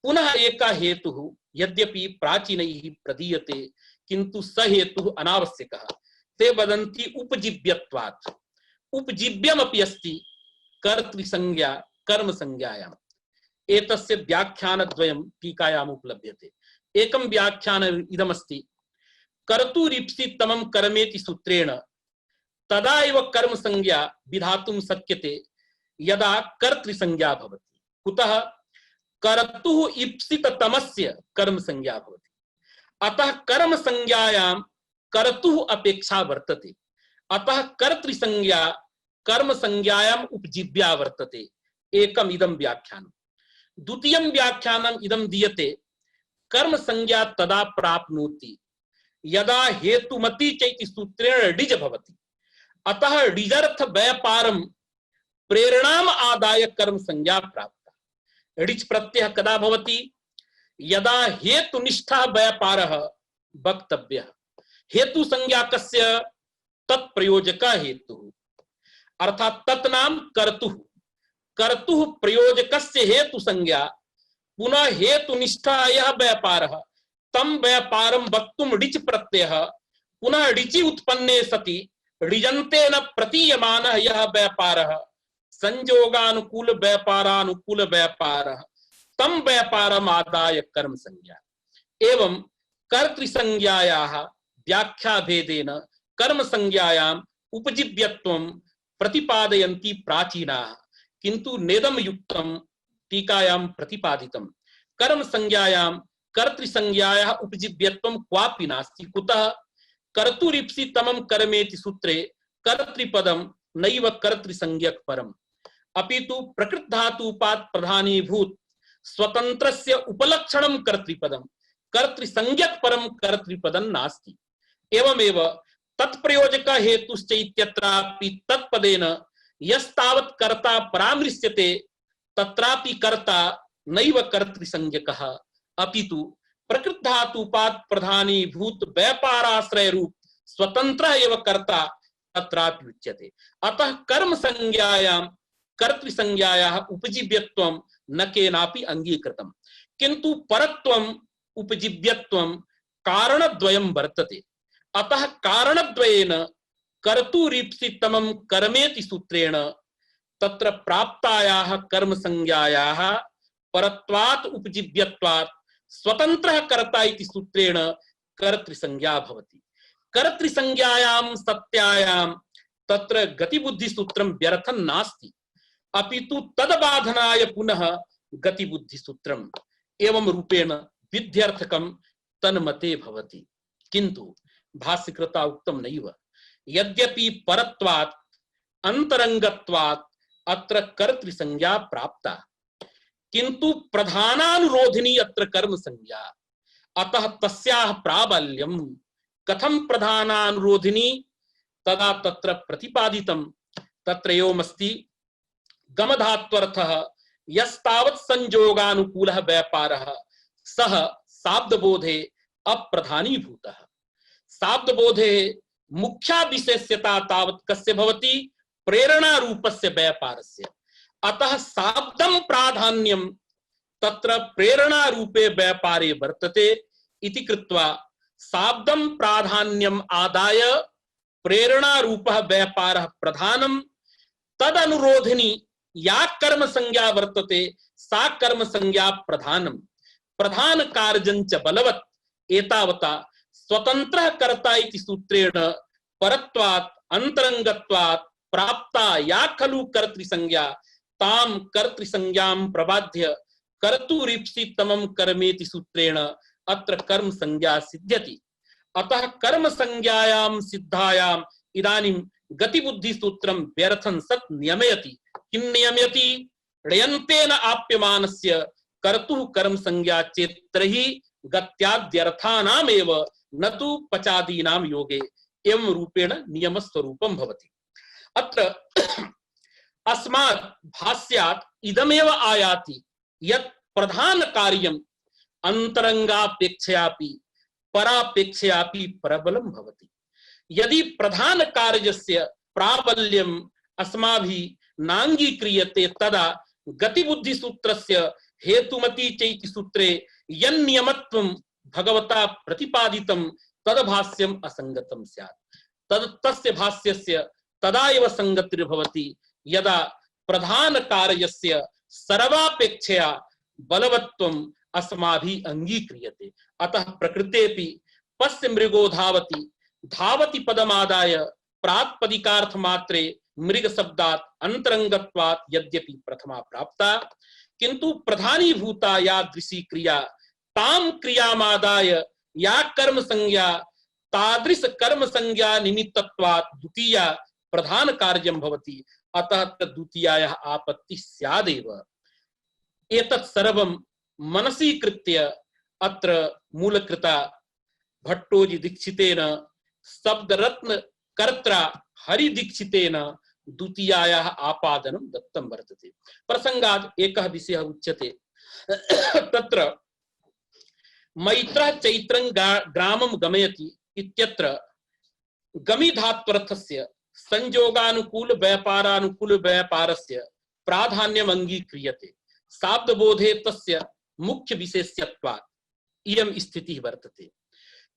पुनः एका हेतुः यद्यपि प्राचीनैः प्रदीयते किंतु स हेतुः अनावश्यकः। ते वदन्ति उपजीव्यत्वात्। उपजीव्यमपि अस्ति कर्तृसंज्ञा कर्म संज्ञायाम्। एतस्य व्याख्यानद्वयं टीकायाम् उपलभ्यते। एकं व्याख्यानम् इदमस्ति कर्तुरीप्सितमं कर्मेति सूत्रेण तदा एव कर्म संज्ञा विधातुं शक्यते यदा कर्तृसंज्ञा भवति। कुतः? कर्तुः ईप्सिततमस्य कर्म संज्ञा भवति। अतः कर्म संज्ञायां कर्तुः अपेक्षा वर्तते। अतः कर्तृसंज्ञा कर्म संज्ञायाम् उपजीव्या वर्तते। एकम् इदं व्याख्यानम्। द्वितीयं व्याख्यानम् इदं दीयते कर्म संज्ञा तदा प्राप्नोति यदा हेतुमति चैति सूत्रेण डिज भवति। अतः डिजर्थ व्यापारं प्रेरणाम् आदाय कर्म संज्ञा प्राप्ता। डिच प्रत्ययः कदा भवति? यदा हेतुनिष्ठः व्यापारः वक्तव्यः। हेतु संज्ञा कस्य? तत्प्रयोजकः हेतुः। अर्थात तत्नाम कर्तुः। कर्तुः प्रयोजकस्य हेतु संज्ञा पुनः हेतुनिष्ठः यः व्यापारः तम व्यापारम वक्तुम ऋच प्रत्यय पुनः ऋचि उत्पन्ने सति ऋजन्ते न प्रतीयमान यह व्यापार संयोगानुकूल व्यापारानुकूल व्यापार तम व्यापारम आदाय कर्म संज्ञा एवं कर्तृ संज्ञायाः व्याख्या भेदेन कर्म संज्ञायाम उपजीव्यत्वं प्रतिपादयन्ति प्राचीनाः किंतु नेदम युक्तम टीकायां प्रतिपादितम कर्म संज्ञायां कर्तृ संज्ञायाः उपजीव्यत्वं क्वापि नास्ति कुतः कर्तुरीप्सितमं कर्मेति सूत्रे कर्तृपदं नैव कर्तृ संज्ञक परम अपितु प्रकृत धातुपात प्रधानीभूत स्वतंत्रस्य उपलक्षणं कर्तृपदं कर्तृ संज्ञक परम कर्तृपदं नास्ति एवमेव तत्प्रयोजक हेतुश्च इत्यत्रापि तत्पदेन यस्तावत् कर्ता परामृश्यते तत्रापि कर्ता नैव कर्तृ संज्ञकः अपितु प्रकृत धातुपात प्रधानीभूत व्यापाराश्रय रूप स्वतंत्र एव कर्ता तत्रापि उच्यते अतः कर्म संज्ञायां कर्तृ संज्ञायाः उपजीव्यत्वं न केनापि अंगीकृतम् किंतु परत्वम् उपजीव्यत्वं कारणद्वयं वर्तते अतः कारणद्वयेन कर्तुरीप्सितमं कर्मेति सूत्रेण तत्र प्राप्तायाः कर्म संज्ञायाः परत्वात् उपजीव्यत्वात् स्वतंत्रः कर्ता इति सूत्रेण कर्तृ संज्ञा भवति कर्तृ संज्ञायां सत्यायां तत्र गति बुद्धि सूत्रं व्यर्थं नास्ति अपितु तदबाधनाय पुनः गति बुद्धि सूत्रम् एवं रूपेण विध्यर्थकं तन्मते भवति किंतु भाष्यकृता उक्तं नैव यद्यपि परत्वात् अंतरंगत्वात् अत्र कर्तृ संज्ञा प्राप्ता किंतु प्रधानानुरोधिनी अत्र कर्म संज्ञा अतः तस्याः प्राबल्यं कथं प्रधानानुरोधिनी तदा तत्र प्रतिपादितं तत्र एवमस्ति गमधात्वर्थः यस्तावत् संयोगानुकूलः व्यापारः सः शाब्दबोधे अप्रधानीभूतः शाब्दबोधे मुख्या विशेष्यता तावत् कस्य भवति प्रेरणा रूपस्य व्यापारस्य अतः शाब्दं प्राधान्यं तत्र प्रेरणा रूपे व्यापारे वर्तते इति कृत्वा शाब्दं प्राधान्यम् आदाय प्रेरणा रूपः व्यापारः प्रधानं तदनुरोधिनी या कर्म संज्ञा वर्तते सा कर्म संज्ञा प्रधानं प्रधान कार्यञ्च बलवत् एतावता स्वतंत्रः कर्ता इति सूत्रेण परत्वात् अंतरंगत्वात् प्राप्ता या खलु कर्तृ संज्ञा ताम कर्तृ संज्ञां प्रबाध्य कर्तुरीप्सितमं कर्मेति सूत्रेण अत्र कर्म संज्ञा सिद्ध्यति अतः कर्म संज्ञायां सिद्धायां इदानीं गति बुद्धि सूत्रं व्यर्थं सत् नियमयति किं नियमयति ण्यन्तेन आप्यमानस्य कर्तुः कर्म संज्ञा चेत्तर्हि गत्याद्यर्थानामेव न तु पचादीनां योगे एवं रूपेण नियम स्वरूपं भवति अत्र अस्मात् भाष्यात् इदमेव आयाति यत् प्रधान कार्यम् अंतरंगापेक्षयापि परापेक्षयापि प्रबलं भवति यदि प्रधान कार्यस्य प्राबल्यम् अस्माभिः नांगीक्रियते तदा गतिबुद्धि सूत्रस्य हेतुमति चैति सूत्रे यन्नियमत्वं भगवता प्रतिपादितं तद्भाष्यम् असंगतं स्यात् तस्य भाष्यस्य तदा एव संगतिर्भवति यदा प्रधान कार्यस्य सर्वापेक्षया बलवत्वम् अस्माभिः अंगीक्रियते अतः प्रकृतेपि पश्य मृगो धावति धावति पदमादाय प्रात्पदिकार्थ मात्रे मृग शब्दात् अंतरंगत्वात् यद्यपि प्रथमा प्राप्ता किंतु प्रधानीभूता या दृशी क्रिया ताम क्रियामादाय या कर्म संज्ञा तादृश कर्म संज्ञा निमित्तत्वात् द्वितीया प्रधान कार्यं भवति अतः द्वितीयायाः आपत्ति स्यादेव एतत् सर्वं मनसि कृत्य अत्र मूलकृता भट्टोजी दीक्षितेन शब्दरत्न कर्त्रा हरि दीक्षितेन द्वितीयायाः आपादनं दत्तं वर्तते प्रसंगात् एकः विषयः उच्यते तत्र मैत्रः चैत्रं ग्रामं गमयति इत्यत्र गमि धात्वर्थस्य संयोगानुकूल व्यापारानुकूल व्यापारस्य प्राधान्यम् अंगीक्रियते शाब्दबोधे तस्य मुख्य विशेष्यत्वात् इयं स्थितिः वर्तते।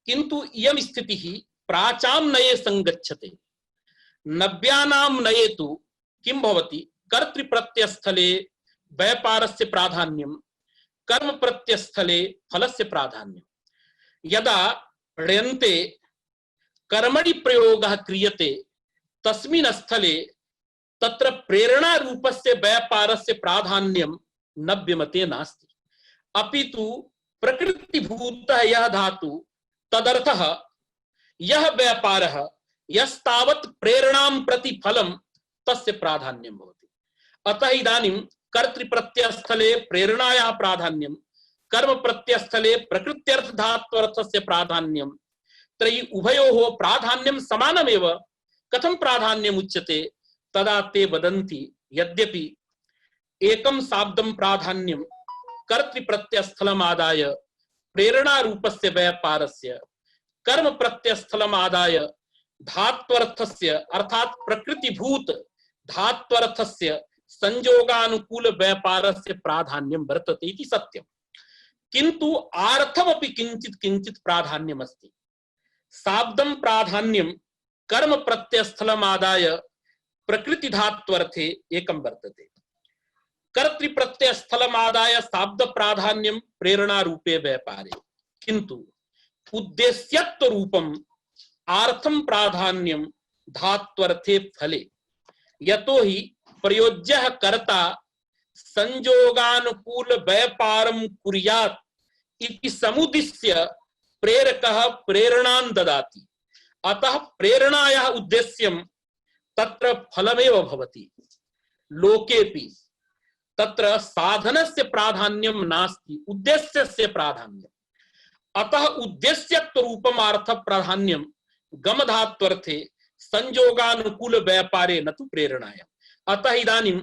किन्तु इयं स्थितिः प्राचां नये संगच्छते। नव्यानां नये तु किं भवति? कर्तृप्रत्ययस्थले व्यापारस्य प्राधान्यं, कर्मप्रत्ययस्थले फलस्य प्राधान्यं। यदा ण्यन्ते कर्मणि प्रयोगः क्रियते तस्मिन् स्थले तत्र प्रेरणा रूपस्य व्यापारस्य प्राधान्यं नव्यमते नास्ति, अपितु प्रकृतिभूतः यः धातु तदर्थः यः व्यापारः यस्तावत् प्रेरणां प्रति फलं तस्य प्राधान्यं भवति। अतः इदानीं कर्तृप्रत्ययस्थले प्रेरणायाः प्राधान्यं, कर्मप्रत्ययस्थले प्रकृत्यर्थ धात्वर्थस्य प्राधान्यं, तर्हि उभयोः प्राधान्यं समानमेव। कथं प्राधान्यम् उच्यते? तदा ते वदन्ति यद्यपि एकं शाब्दं प्राधान्यं कर्तृप्रत्ययस्थलम् आदाय प्रेरणा रूपस्य व्यापारस्य, कर्म प्रत्ययस्थलम् आदाय धात्वर्थस्य अर्थात प्रकृतिभूत धात्वर्थस्य संयोगानुकूल व्यापारस्य प्राधान्यं वर्तते इति सत्यं। किन्तु आर्थमपि किंचित किंचित प्राधान्यम् अस्ति। शाब्दं प्राधान्यं कर्म प्रत्ययस्थलम् आदाय प्रकृति धात्वर्थे एकं वर्तते। कर्तृप्रत्ययस्थलम् आदाय शाब्द प्राधान्यं प्रेरणा रूपे व्यापारे, किन्तु उद्देश्यत्व रूपम् आर्थं प्राधान्यं धात्वर्थे फले। यतो हि प्रयोज्यः कर्ता संयोगानुकूल व्यापारं कुर्यात् इति समुद्दिश्य प्रेरकः प्रेरणां ददाति। अतः प्रेरणायाः उद्देश्यं तत्र फलमेव भवति। लोकेपि तत्र साधनस्य प्राधान्यं नास्ति, उद्देश्यस्य प्राधान्यम्। अतः उद्देश्यत्व रूपम् अर्थ प्राधान्यं गमधात्वर्थे संयोगानुकूल व्यापारे न तु प्रेरणायाम्। अतः इदानीं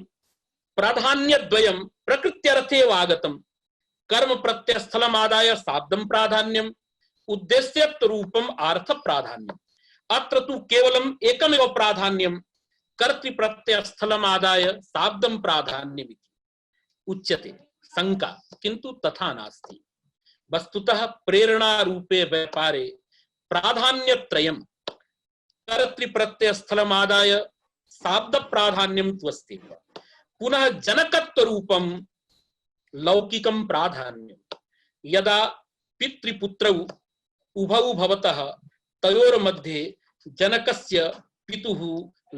प्राधान्यद्वयं प्रकृत्यर्थेव आगतं। कर्म प्रत्ययस्थलम् आदाय शाब्दं प्राधान्यम्, उद्देश्यत्व रूपम् अर्थ प्राधान्यम्। अत्र तु केवलम् एकमेव प्राधान्यं कर्तृप्रत्ययस्थलम् आदाय शाब्दं प्राधान्यमिति उच्यते। शंका, किन्तु तथा नास्ति। वस्तुतः प्रेरणा रूपे व्यापारे प्राधान्यत्रयम् कर्तृप्रत्ययस्थलम् आदाय शाब्द प्राधान्यं तु अस्ति। पुनः जनकत्व रूपं लौकिकं प्राधान्यं। यदा पितृपुत्रौ उभौ भवतः तयोर्मध्ये जनकस्य पितुः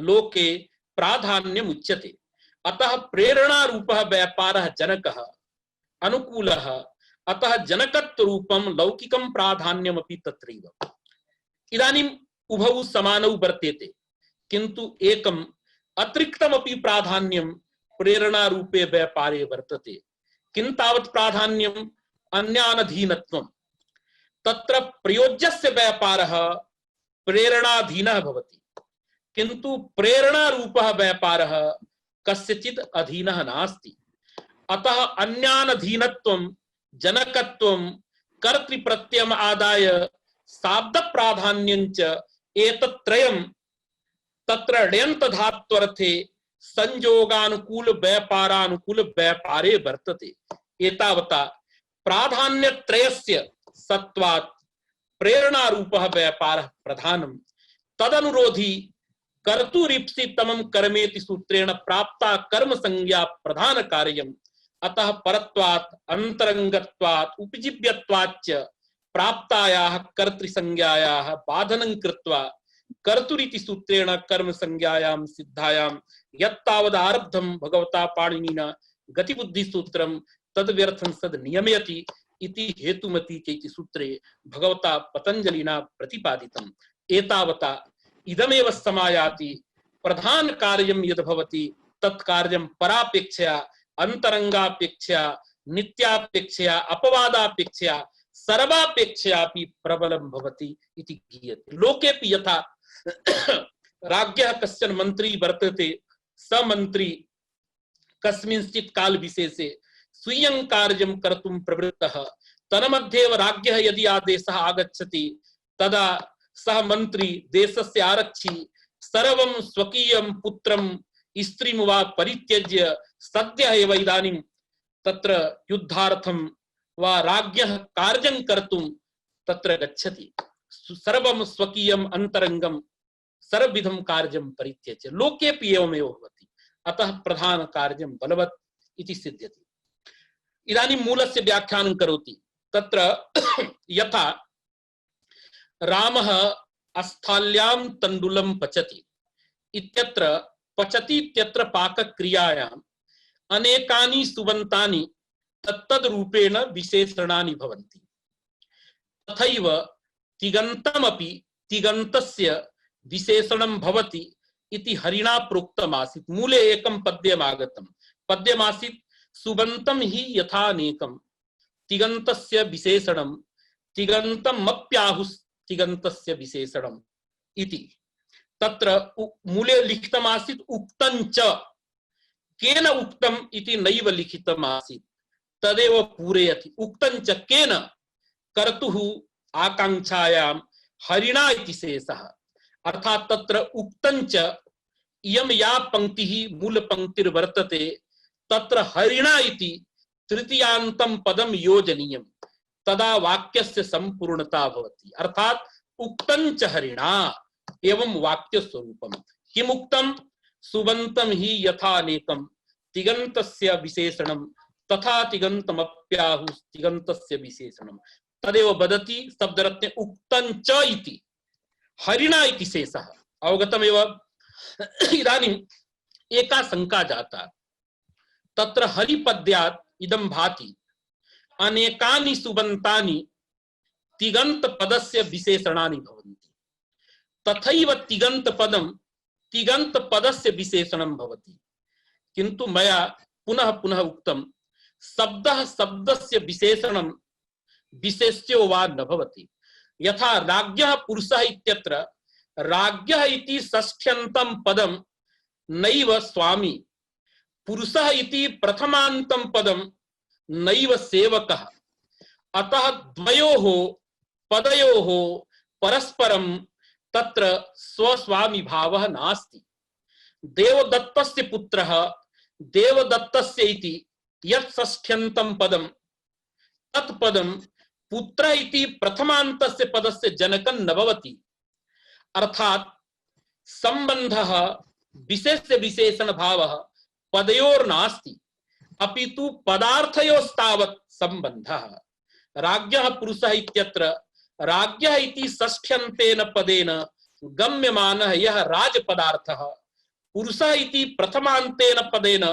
लोके प्राधान्यम् उच्यते। अतः प्रेरणा रूपः व्यापारः जनकः अनुकूलः, अतः जनकत्व रूपं लौकिकं प्राधान्यमपि तत्रैव। इदानीम् उभौ समानौ वर्तेते, किन्तु एकम् अतिरिक्तमपि प्राधान्यं प्रेरणा रूपे व्यापारे वर्तते। किं तावत् प्राधान्यम्? अन्यानधीनत्वम्। तत्र प्रयोज्यस्य व्यापारः प्रेरणाधीनः भवति, किन्तु प्रेरणा रूपः व्यापारः कस्यचित् अधीनः नास्ति। अतः अन्यानधीनत्वं, जनकत्वं, कर्तृप्रत्ययम् आदाय शाब्द प्राधान्यञ्च एतत्त्रयं तत्र ण्यन्त धात्वर्थे संयोगानुकूल व्यापारानुकूल व्यापारे वर्तते। एतावता प्राधान्यत्रयस्य सत्वात् प्रेरणा रूपः व्यापारः प्रधानम्। तदनुरोधी कर्तुरीप्सितमं कर्मेति सूत्रेण प्राप्ता कर्म संज्ञा प्रधान कार्यम्। अतः परत्वात् अंतरंगत्वात् उपजीव्यत्वाच्च प्राप्तायाः कर्तृसंज्ञायाः बाधनं कृत्वा कर्तुरिति सूत्रेण कर्म संज्ञायां सिद्धायां यत्तावद् आरब्धं भगवता पाणिनिना गतिबुद्धि सूत्रं तद् व्यर्थं सद् नियमयति इति हेतुमति चेति सूत्रे भगवता पतंजलिना प्रतिपादितम्। एतावता इदमेव समायाति प्रधान कार्यं यद् भवति तत् कार्यं परापेक्षया, अंतरंगापेक्षया, नित्यापेक्षया, अपवादापेक्षया, सर्वापेक्षयापि प्रबलं भवति इति गीयते। लोकेपि यथा राज्ञः कश्चन मंत्री वर्तते, स मंत्री कस्मिंश्चित् काल विशेषे स्वीयं कार्यं कर्तुं प्रवृत्तः, तन्मध्येव राज्ञः यदि आदेशः आगच्छति तदा सः मंत्री देशस्य आरक्षी सर्वं स्वकीयं पुत्रं स्त्रीं वा परित्यज्य सद्यः एव इदानीं तत्र युद्धार्थं वा राज्ञः कार्यं कर्तुं तत्र गच्छति, सर्वं स्वकीयम् अन्तरङ्गं सर्वविधं कार्यं परित्यज्य। लोकेऽपि एवमेव भवति, अतः प्रधान कार्यं बलवत् इति सिद्ध्यति। इदानीं मूलस्य व्याख्यानं करोति। तत्र यथा रामः अस्थाल्यां तण्डुलं पचति इत्यत्र पचति इत्यत्र पाकक्रियायाम् अनेकानि सुबन्तानि तत्तद् रूपेण विशेषणानि भवन्ति। तथैव तिगन्तमपि तिगन्तस्य विशेषणं भवति इति हरिणा प्रोक्तमासीत्। मूले एकं पद्यम् आगतं। पद्यमासीत् सुबन्तं हि यथानेकं तिगन्तस्य विशेषणं तिगन्तमप्याहुस्तिगन्तस्य विशेषणम् इति। तत्र मूले लिखितमासीत् उक्तञ्च, केन उक्तम् इति नैव लिखितमासीत्, तदेव पूरयति। उक्तञ्च केन, कर्तुः आकांक्षायां हरिणा इति शेषः। अर्थात् तत्र उक्तञ्च इयं या पंक्तिः मूलपङ्क्तिर्वर्तते तत्र हरिणा इति तृतीयान्तं पदं योजनीयं, तदा वाक्यस्य संपूर्णता भवति। अर्थात् उक्तञ्च हरिणा एवं वाक्यस्वरूपम्। किम् उक्तं? सुबन्तं हि यथानेकं तिगन्तस्य विशेषणं तथा तिगन्तमप्याहुस्तिगन्तस्य विशेषणं। तदेव वदति शब्दरत्ने उक्तञ्च इति हरिणा इति शेषः। अवगतमेव? इदानीम् एका शंका जाता। तत्र हरिपद्यात् इदं भाति अनेकानि सुबन्तानि तिगन्त पदस्य विशेषणानि भवन्ति, तथैव तिगन्त पदं तिगन्त पदस्य विशेषणं भवति। किन्तु मया पुनः पुनः उक्तं शब्दः शब्दस्य विशेषणं विशेष्यो वा न भवति। यथा राज्ञः पुरुषः इत्यत्र राज्ञः इति षष्ठ्यन्तं पदं नैव स्वामी, पुरुषः इति प्रथमान्तं पदं नैव सेवकः। अतः द्वयोः पदयोः परस्परं तत्र स्वस्वामी भावः नास्ति। देवदत्तस्य पुत्रः देवदत्तस्य इति यत् षष्ठ्यन्तं पदं तत्पदं पुत्र इति प्रथमान्तस्य पदस्य जनकं न भवति। अर्थात् संबंधः विशेष्य विशेषण भावः पदयोर्नास्ति, अपितु पदार्थयोस्तावत् संबंधः। राज्ञः पुरुषः इत्यत्र राज्ञः इति षष्ठ्यन्तेन पदेन गम्यमानः यः राजपदार्थः, पुरुषः इति प्रथमान्तेन पदेन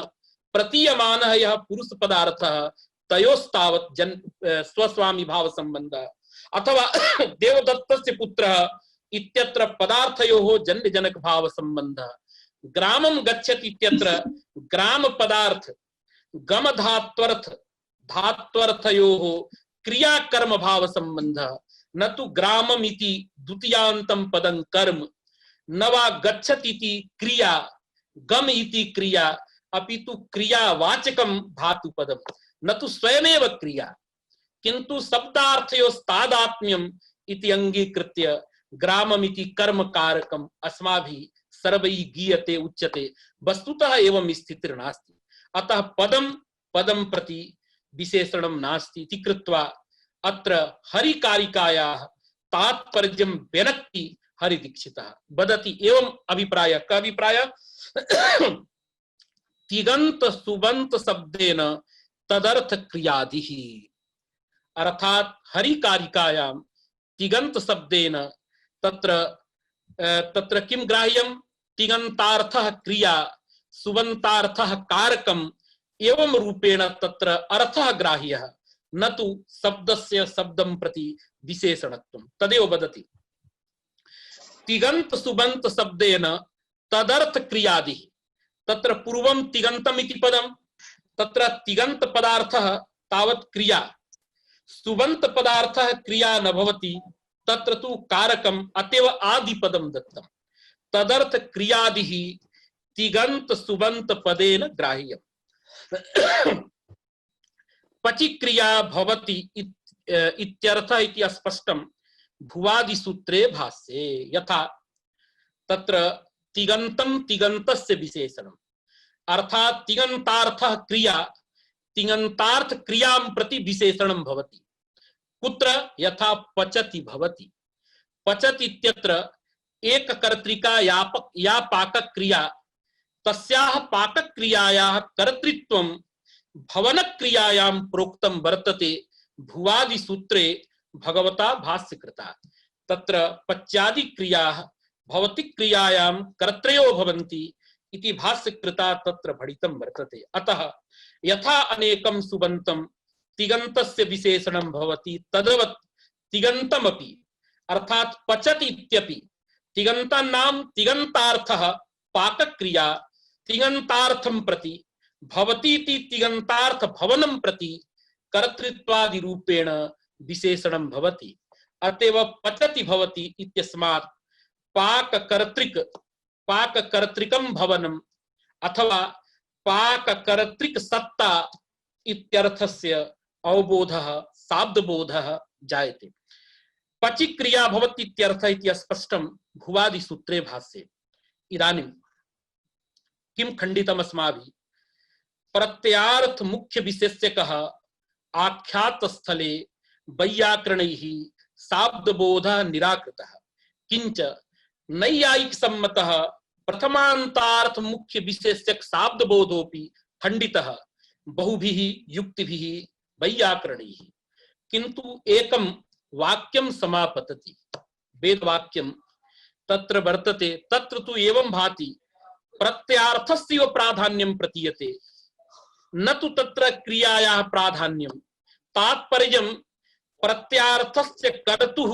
प्रतीयमानः यः पुरुष पदार्थः, तयोस्तावत् स्वस्वामी भाव संबंधः। अथवा देवदत्तस्य पुत्रः इत्यत्र पदार्थयोः जन्य जनक भाव संबंधः। ग्रामं गच्छति इत्यत्र ग्राम पदार्थ गम धात्वर्थ धात्वर्थयोः क्रियाकर्म भाव संबंधः, न तु ग्रामम् इति द्वितीयान्तं पदं कर्म, न वा गच्छति इति क्रिया, गम इति क्रिया, अपितु क्रियावाचकं धातुपदं, न तु स्वयमेव क्रिया। किन्तु शब्दार्थयोस्तादात्म्यम् इति अंगीकृत्य ग्राममिति कर्म कारकम् अस्माभिः सर्वैः गीयते उच्यते। वस्तुतः एवं स्थितिर्नास्ति। अतः पदं पदं प्रति विशेषणं नास्ति इति कृत्वा अत्र हरिकारिकायाः तात्पर्यं व्यनक्ति हरिदीक्षितः वदति। एवं अभिप्रायः। कः अभिप्रायः? तिगंत सुबंत शब्देन तदर्थ क्रियादिः। अर्थात हरिकारिकायां तिगंत शब्देन तत्र किं ग्राह्यं? तिगंतार्थः क्रिया, सुबंतार्थः कारकम् एवं रूपेण तत्र अर्थः ग्राह्यः, न तु शब्दस्य शब्दं प्रति विशेषणत्वं। तदेव वदति तिगंत सुबंत शब्देन तदर्थ क्रियादिः। तत्र पूर्वं तिगन्तम् इति पदं, तत्र तिगंत पदार्थः तावत् क्रिया, सुबंत पदार्थः क्रिया न भवति, तत्र तु कारकम्, अतएव आदिपदं दत्तं। तदर्थ क्रियादिः तिगंत सुबंत पदेन ग्राह्यम्। पचिक्रिया भवति इत्यर्थः इति अस्पष्टं भुवादि सूत्रे भाष्ये। यथा तत्र तिगंतं तिगंतस्य विशेषणम्, अर्थात तिगंतार्थः क्रिया, तिङन्तार्थ क्रियां प्रति विशेषणं भवति। कुत्र यथा पचति भवति। पचति इत्यत्र एक कर्तृका या पाकक्रिया तस्याः पाकक्रियायाः कर्तृत्वं भवनक्रियायां प्रोक्तं वर्तते भुवादि सूत्रे भगवता भाष्यकृता। तत्र पच्यादि क्रियाः भौतिक क्रियायां कर्तृयो भवन्ति इति भाष्यकृता तत्र भणितं वर्तते। अतः यथा अनेकं सुबन्तं तिगन्तस्य विशेषणं भवति तद्वत् तिगन्तमपि अर्थात् पचति इत्यपि तिगन्तानां तिगन्तार्थः पाकक्रिया तिगन्तार्थं प्रति भवति इति तिगन्तार्थ भवनं प्रति कर्तृत्वादि रूपेण विशेषणं भवति। अतएव पचति भवति इत्यस्मात् पाककर्तृकं भवनम् अथवा पाककर्तृक सत्ता इत्यर्थस्य अवबोधः शाब्दबोधः जायते। पचि क्रिया भवति इत्यर्थः इति स्पष्टं भुवादि सूत्रे भाष्ये। इदानीं किं खण्डितम् अस्माभिः? प्रत्यार्थ मुख्य विशेष्यकः आख्यात स्थले वैयाकरणैः शाब्दबोधः निराकृतः, किंच नैयायिक सम्मतः प्रथमान्तार्थ मुख्य विशेष्यक शाब्दबोधोऽपि खण्डितः बहुभिः युक्तिभिः वैयाकरणैः। किन्तु एकं वाक्यं समापतति, वेदवाक्यं तत्र वर्तते। तत्र तु एवं भाति प्रत्यार्थस्य प्राधान्यं प्रतीयते, न तु तत्र क्रियायाः प्राधान्यं। तात्पर्यं प्रत्यार्थस्य कर्तुः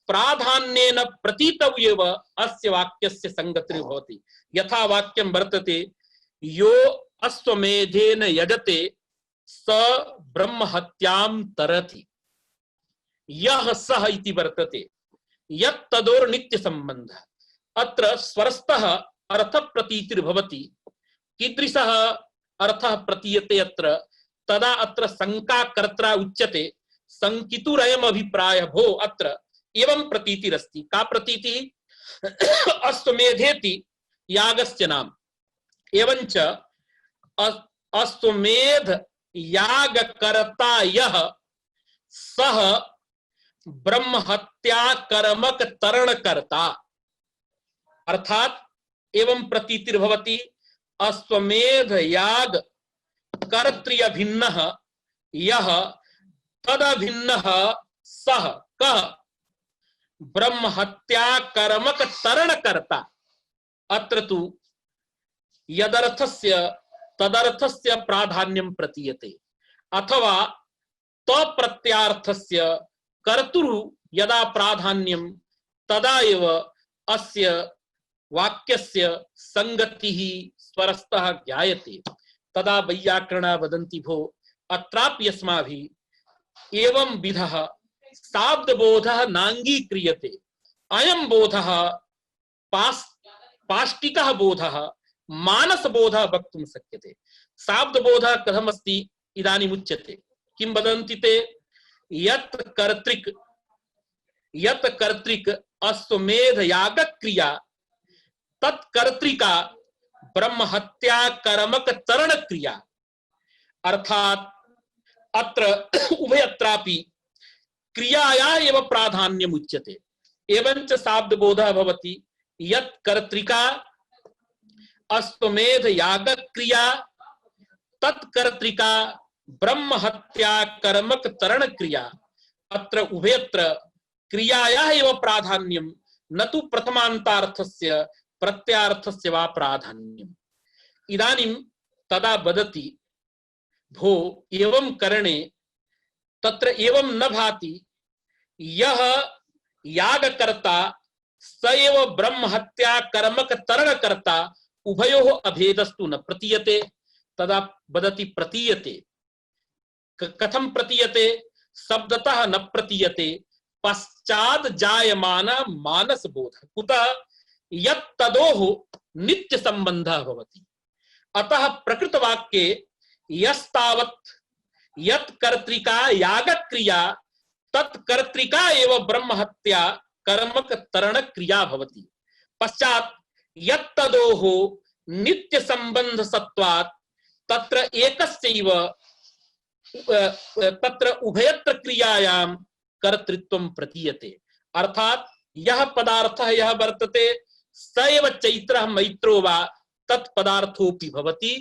प्राधान्येन प्रतीतव्येव अस्य वाक्यस्य संगतिर्भवति। यथा वाक्यं वर्तते यो अश्वमेधेन यजते स ब्रह्महत्यां तरति। यः सः इति वर्तते यत् तदोर् नित्य संबंधः। अत्र स्वरस्तः अर्थ प्रतीतिर्भवति। कीदृशः अर्थः प्रतीयते अत्र? तदा अत्र शंका कर्त्रा उच्यते शंकितुरयम् अभिप्रायः भो अत्र एवं प्रतीतिरस्ति। का प्रतीतिः? अश्वमेधेति यागस्य नाम, एवंच अश्वमेध यागकर्ता यः सः ब्रह्महत्या कर्मक तरणकर्ता। अर्थात एवं प्रतीतिर्भवति अश्वमेध याग कर्तृभिन्नः यः तदभिन्नः सः कः? ब्रह्महत्या कर्मक तरणकर्ता। अत्र तु यदर्थस्य तदर्थस्य प्राधान्यं प्रतीयते, अथवा तप्रत्यार्थस्य कर्तुः यदा प्राधान्यं तदा एव अस्य वाक्यस्य संगतिः स्वरस्तः ज्ञायते। तदा वैयाकरणा वदन्ति भो अत्रापि अस्माभिः एवं विधः शाब्दबोधः नाङ्गीक्रियते। अयं बोधः पाष्टिकः बोधः मानसबोधः वक्तुं शक्यते। शाब्दबोधः कथमस्ति इदानीम् उच्यते। किं वदन्ति ते? यत् कर्तृक अश्वमेध यागक्रिया तत्कर्तृका ब्रह्महत्या कर्मक तरण क्रिया। अर्थात अत्र उभयत्रापि क्रियाया एव प्राधान्यम् उच्यते। एवंच शाब्दबोधः भवति यत् कर्तृका अश्वमेध यागक्रिया तत्कर्तृका ब्रह्महत्या कर्मक तरण क्रिया। अत्र उभयत्र क्रियाया एव प्राधान्यं, न तु प्रथमान्तार्थस्य प्रत्यार्थस्य वा प्राधान्यम्। इदानीं तदा वदति भो एवं करणे तत्र एवं न भाति यः यागकर्ता स एव ब्रह्महत्या कर्मक तरणकर्ता उभयोः अभेदस्तु न प्रतीयते। तदा वदति प्रतीयते। कथं प्रतीयते? शब्दतः न प्रतीयते, पश्चात् जायमान मानसबोध। कुतः? यत् तदोः नित्य संबंधः भवति। अतः प्रकृतवाक्ये यस्तावत् यत् कर्तृका यागक्रिया तत्कर्तृका एव ब्रह्महत्या कर्मक तरण क्रिया भवति। पश्चात् यत् तदोः नित्य संबंध सत्वात् तत्र एकस्यैव तत्र उभयत्र क्रियायां कर्तृत्वं प्रतीयते। अर्थात यह पदार्थः यह वर्तते स एव चैत्रः मैत्रो वा तत्पदार्थोऽपि भवति,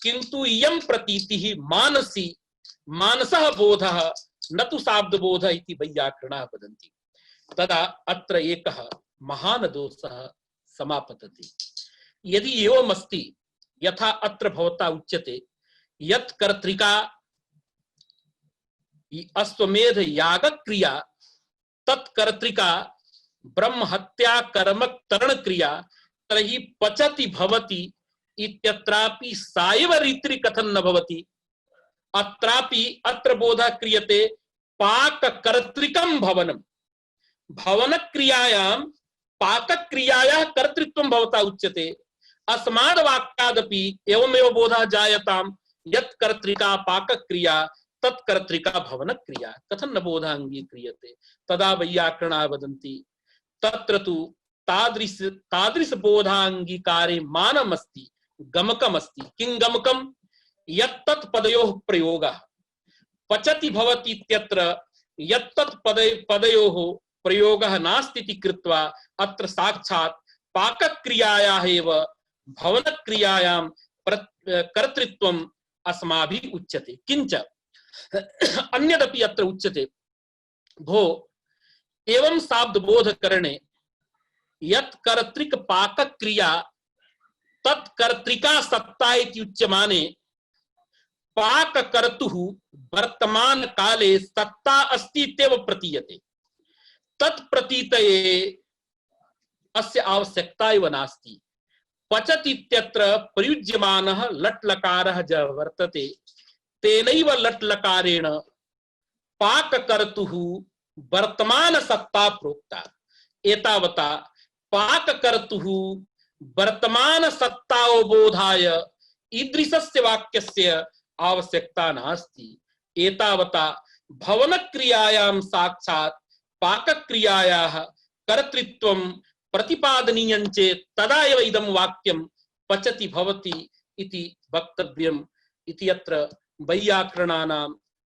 किन्तु इयं प्रतीतिः मानसी मानसः बोधः न तु शाब्दबोधः इति वैयाकरणाः वदन्ति। तदा अत्र एकः महान् दोषः समापतति। यदि एवमस्ति यथा अत्र भवता उच्यते यत् कर्तृका अश्वमेध याग क्रिया तत्कर्तृका ब्रह्म हत्या कर्म तरण क्रिया तर्हि पचति भवति इत्यत्रापि सायव रीति कथन न भवति। अत्रापि अत्र बोधः क्रियते पाक कर्तृकं भवनम, भवन क्रियायां पाक क्रियायाः कर्तृत्वं भवता उच्यते। अस्माद् वाक्यादपि एवमेव बोधः जायतां यत् कर्तृका पाक क्रिया तत्कर्तृका भवन क्रिया, कथं न बोधः अंगीक्रियते। तदा वैयाकरणाः वदन्ति तत्र तु तादृश बोधांगीकारे मानमस्ति, गमकमस्ति। किं गमकं? यत्तत् पदयोः प्रयोगः पचति भवति इत्यत्र यत्तत् पदयोः प्रयोगः नास्ति इति कृत्वा अत्र साक्षात् पाकक्रियायाः एव भवनक्रियायां कर्तृत्वम् अस्माभिः उच्यते। किंच अन्यदपि अत्र उच्यते भो एवं शाब्दबोधकरणे यत् कर्तृक पाकक्रिया तत्कर्तृका सत्ता इति उच्यमाने पाककर्तुः वर्तमान काले सत्ता अस्ति इत्येव प्रतीयते। तत्प्रतीतये अस्य आवश्यकता एव नास्ति। पचति इत्यत्र प्रयुज्यमानः लट् लकारः ज वर्तते, तेनैव लट् लकारेण पाककर्तुः वर्तमान सत्ता प्रोक्ता। एतावता पाककर्तुः वर्तमान सत्तावबोधाय ईदृशस्य वाक्यस्य आवश्यकता नास्ति। एतावता भवनक्रियायां साक्षात् पाकक्रियायाः कर्तृत्वं प्रतिपादनीयं चेत् तदा एव इदं वाक्यं पचति भवति इति वक्तव्यम् इति अत्र वैयाकरणानां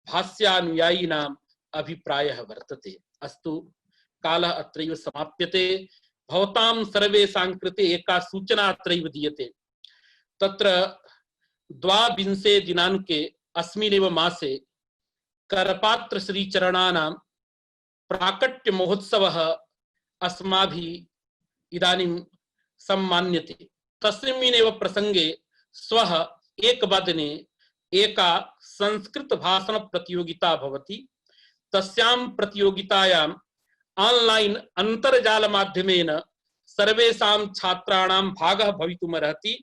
भाष्यानुयायिनाम् अभिप्रायः वर्तते। अस्तु, कालः अत्रैव समाप्यते। भवतां सर्वेषां कृते एका सूचना अत्रैव दीयते। तत्र 22 दिनाङ्के अस्मिन्नेव मासे करपात्र श्रीचरणानां प्राकट्य महोत्सवः अस्माभिः इदानीं सम्मान्यते। तस्मिन्नेव प्रसंगे श्वः 1 वादने एका संस्कृत भाषण प्रतियोगिता भवति। तस्यां प्रतियोगितायां ऑनलाइन अंतर्जाल माध्यमेन सर्वेषां छात्राणां भागः भवितुमर्हति।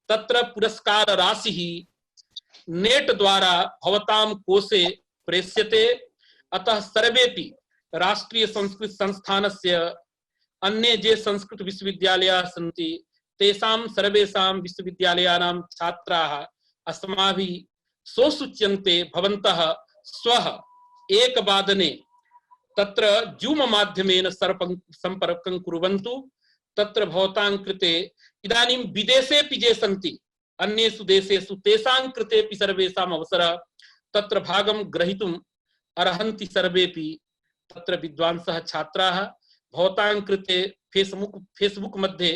तत्र पुरस्कार राशिः नेट द्वारा भवतां कोशे प्रेष्यते। अतः सर्वेपि राष्ट्रीय संस्कृत संस्थानस्य अन्ये ये संस्कृत विश्वविद्यालयाः सन्ति तेषां सर्वेषां विश्वविद्यालयानां छात्राः अस्माभिः सोसूच्यन्ते। भवन्तः श्वः 1 वादने तत्र जूम माध्यमेन संपर्कं कुर्वन्तु। तत्र भवतां कृते इदानीं विदेशेपि ये सन्ति अन्येषु देशेषु तेषां कृतेपि सर्वेषाम् अवसरः तत्र भागं ग्रहीतुम् अर्हन्ति। सर्वेपि तत्र विद्वांसः छात्राः। भवतां कृते फेसबुक मध्ये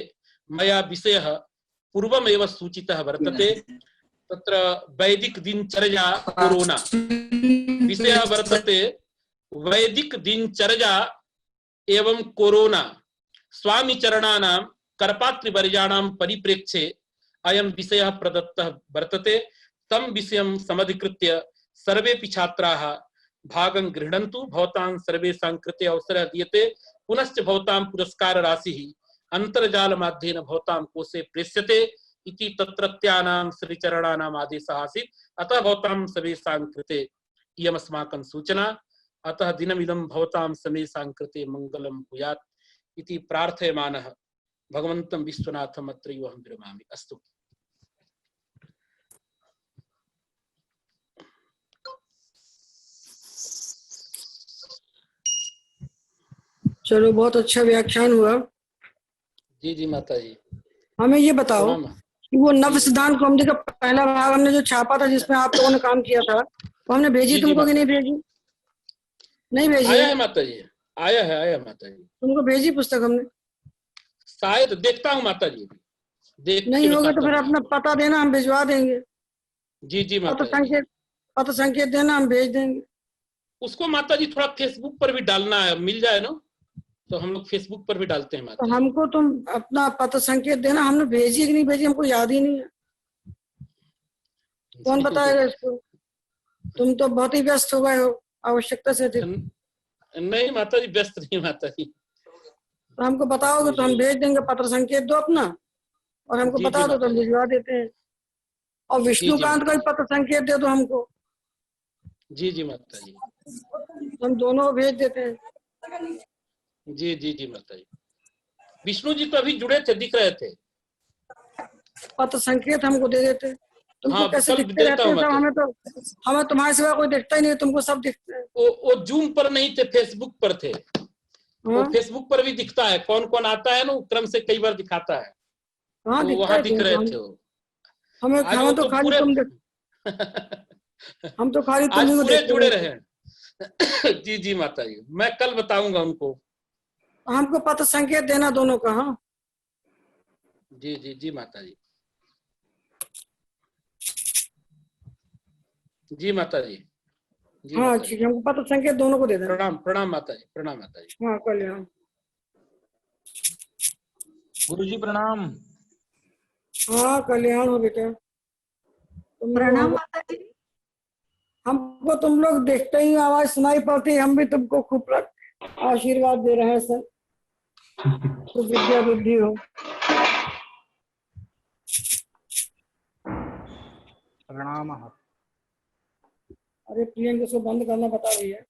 मया विषयः पूर्वमेव सूचितः वर्तते। तत्र वैदिक दिनचर्या कोरोना विषयः वर्तते। वैदिक दिनचर्या एवं कोरोना स्वामी चरणानां करपात्रिवर्याणां परिप्रेक्ष्ये अयं विषयः प्रदत्तः वर्तते। तं विषयं समधिकृत्य सर्वेपि छात्राः भागं गृह्णन्तु। भवतां सर्वेषां कृते अवसरः दीयते। पुनश्च भवतां पुरस्कार राशिः अन्तर्जाल माध्यमेन भवतां कोशे प्रेष्यते इति तत्रत्यानां श्रीचरणानाम् आदेशः आसीत्। अतः भवतां सर्वेषां कृते इयमस्माकं सूचना। अतः दिनमिदं भवतां सर्वेषां कृते मङ्गलं भूयात् इति प्रार्थयमानः भगवन्तं विश्वनाथम् अत्रैव अहं विरमामि। अस्तु। चलो, बहुत अच्छा व्याख्यान हुआ। जी जी माता जी। हमें ये बताओ, वो नव सिद्धांत कौमुदी का पहला भाग हमने जो छापा था, जिसमें आप लोगों ने काम किया था, वो हमने भेजी जी, जी, तुमको कि माता नहीं भेजी? नहीं भेजी आया है? है माता जी, आया है माता जी। तुमको भेजी पुस्तक हमने? शायद देखता हूँ माता जी, देख के नहीं होगा तो बताता फिर हूँ अपना आपको। पता देना, हम भिजवा देंगे। जी जी पत्र माता जी। संकेत, पत्र संकेत देना, हम भेज देंगे। उसको माता जी थोड़ा फेसबुक पर भी डालना है, मिल जाए ना तो हम लोग फेसबुक पर भी डालते हैं तो माता जी। हमको तुम अपना पत्र संकेत देना, हमने भेजी कि नहीं भेजी हमको याद ही नहीं है। कौन बताएगा इसको? तुम तो बहुत ही व्यस्त हो गए हो आवश्यकता से अधिक। नहीं माता जी, व्यस्त नहीं माता जी। तो हमको बताओगे तो हम भेज देंगे। पत्र संकेत दो अपना और हमको जी जी बता दो तो माता हम जी। भिजवा देते हैं। और जी जी विष्णुकांत का माता भी जी। पत्र संकेत दे दो हमको, जी जी माता जी। हम दोनों को भेज देते हैं। जी जी जी माता जी। विष्णु जी तो अभी जुड़े थे, दिख रहे थे। पत्र संकेत हमको दे देते। तुमको हाँ, कैसे कल दिखते देता रहते हूँ हैं सब? माता जी। हमें तुम्हारे सिवा कोई दिखता ही नहीं, तुमको सब दिखते हैं। वो जूम पर नहीं थे, फेसबुक पर थे। वो हाँ फेसबुक पर भी दिखता है, कौन कौन आता है ना, वो क्रम से कई बार दिखाता है। हाँ तो दिखता वहां है दिख क्यों? रहे तो थे वो। हमें आज वो हमें तो तो खाली पूरे तुम दिख हम तो खाली तुम आज ही को पूरे देखते जुड़े रहते हैं। रहे। जी जी माता जी, मैं कल बताऊंगा उनको। हमको पत्र संकेत देना दोनों का। हाँ जी जी जी माता जी। जी माता जी। जी हाँ माता ठीक जी। है, हमको पत्र संकेत दोनों को दे देना। प्रणाम प्रणाम माता जी, प्रणाम माता जी। हाँ कल्याण। गुरु जी प्रणाम। हाँ कल्याण हो बेटा। तुम लोग प्रणाम माता जी। हमको तुम लोग देखते ही आवाज सुनाई पड़ती, हम भी तुमको खूब आशीर्वाद दे रहे हैं सर। खूब विद्या बुद्धि हो। प्रणाम। अरे प्रियंका, इसको बंद करना बता रही है।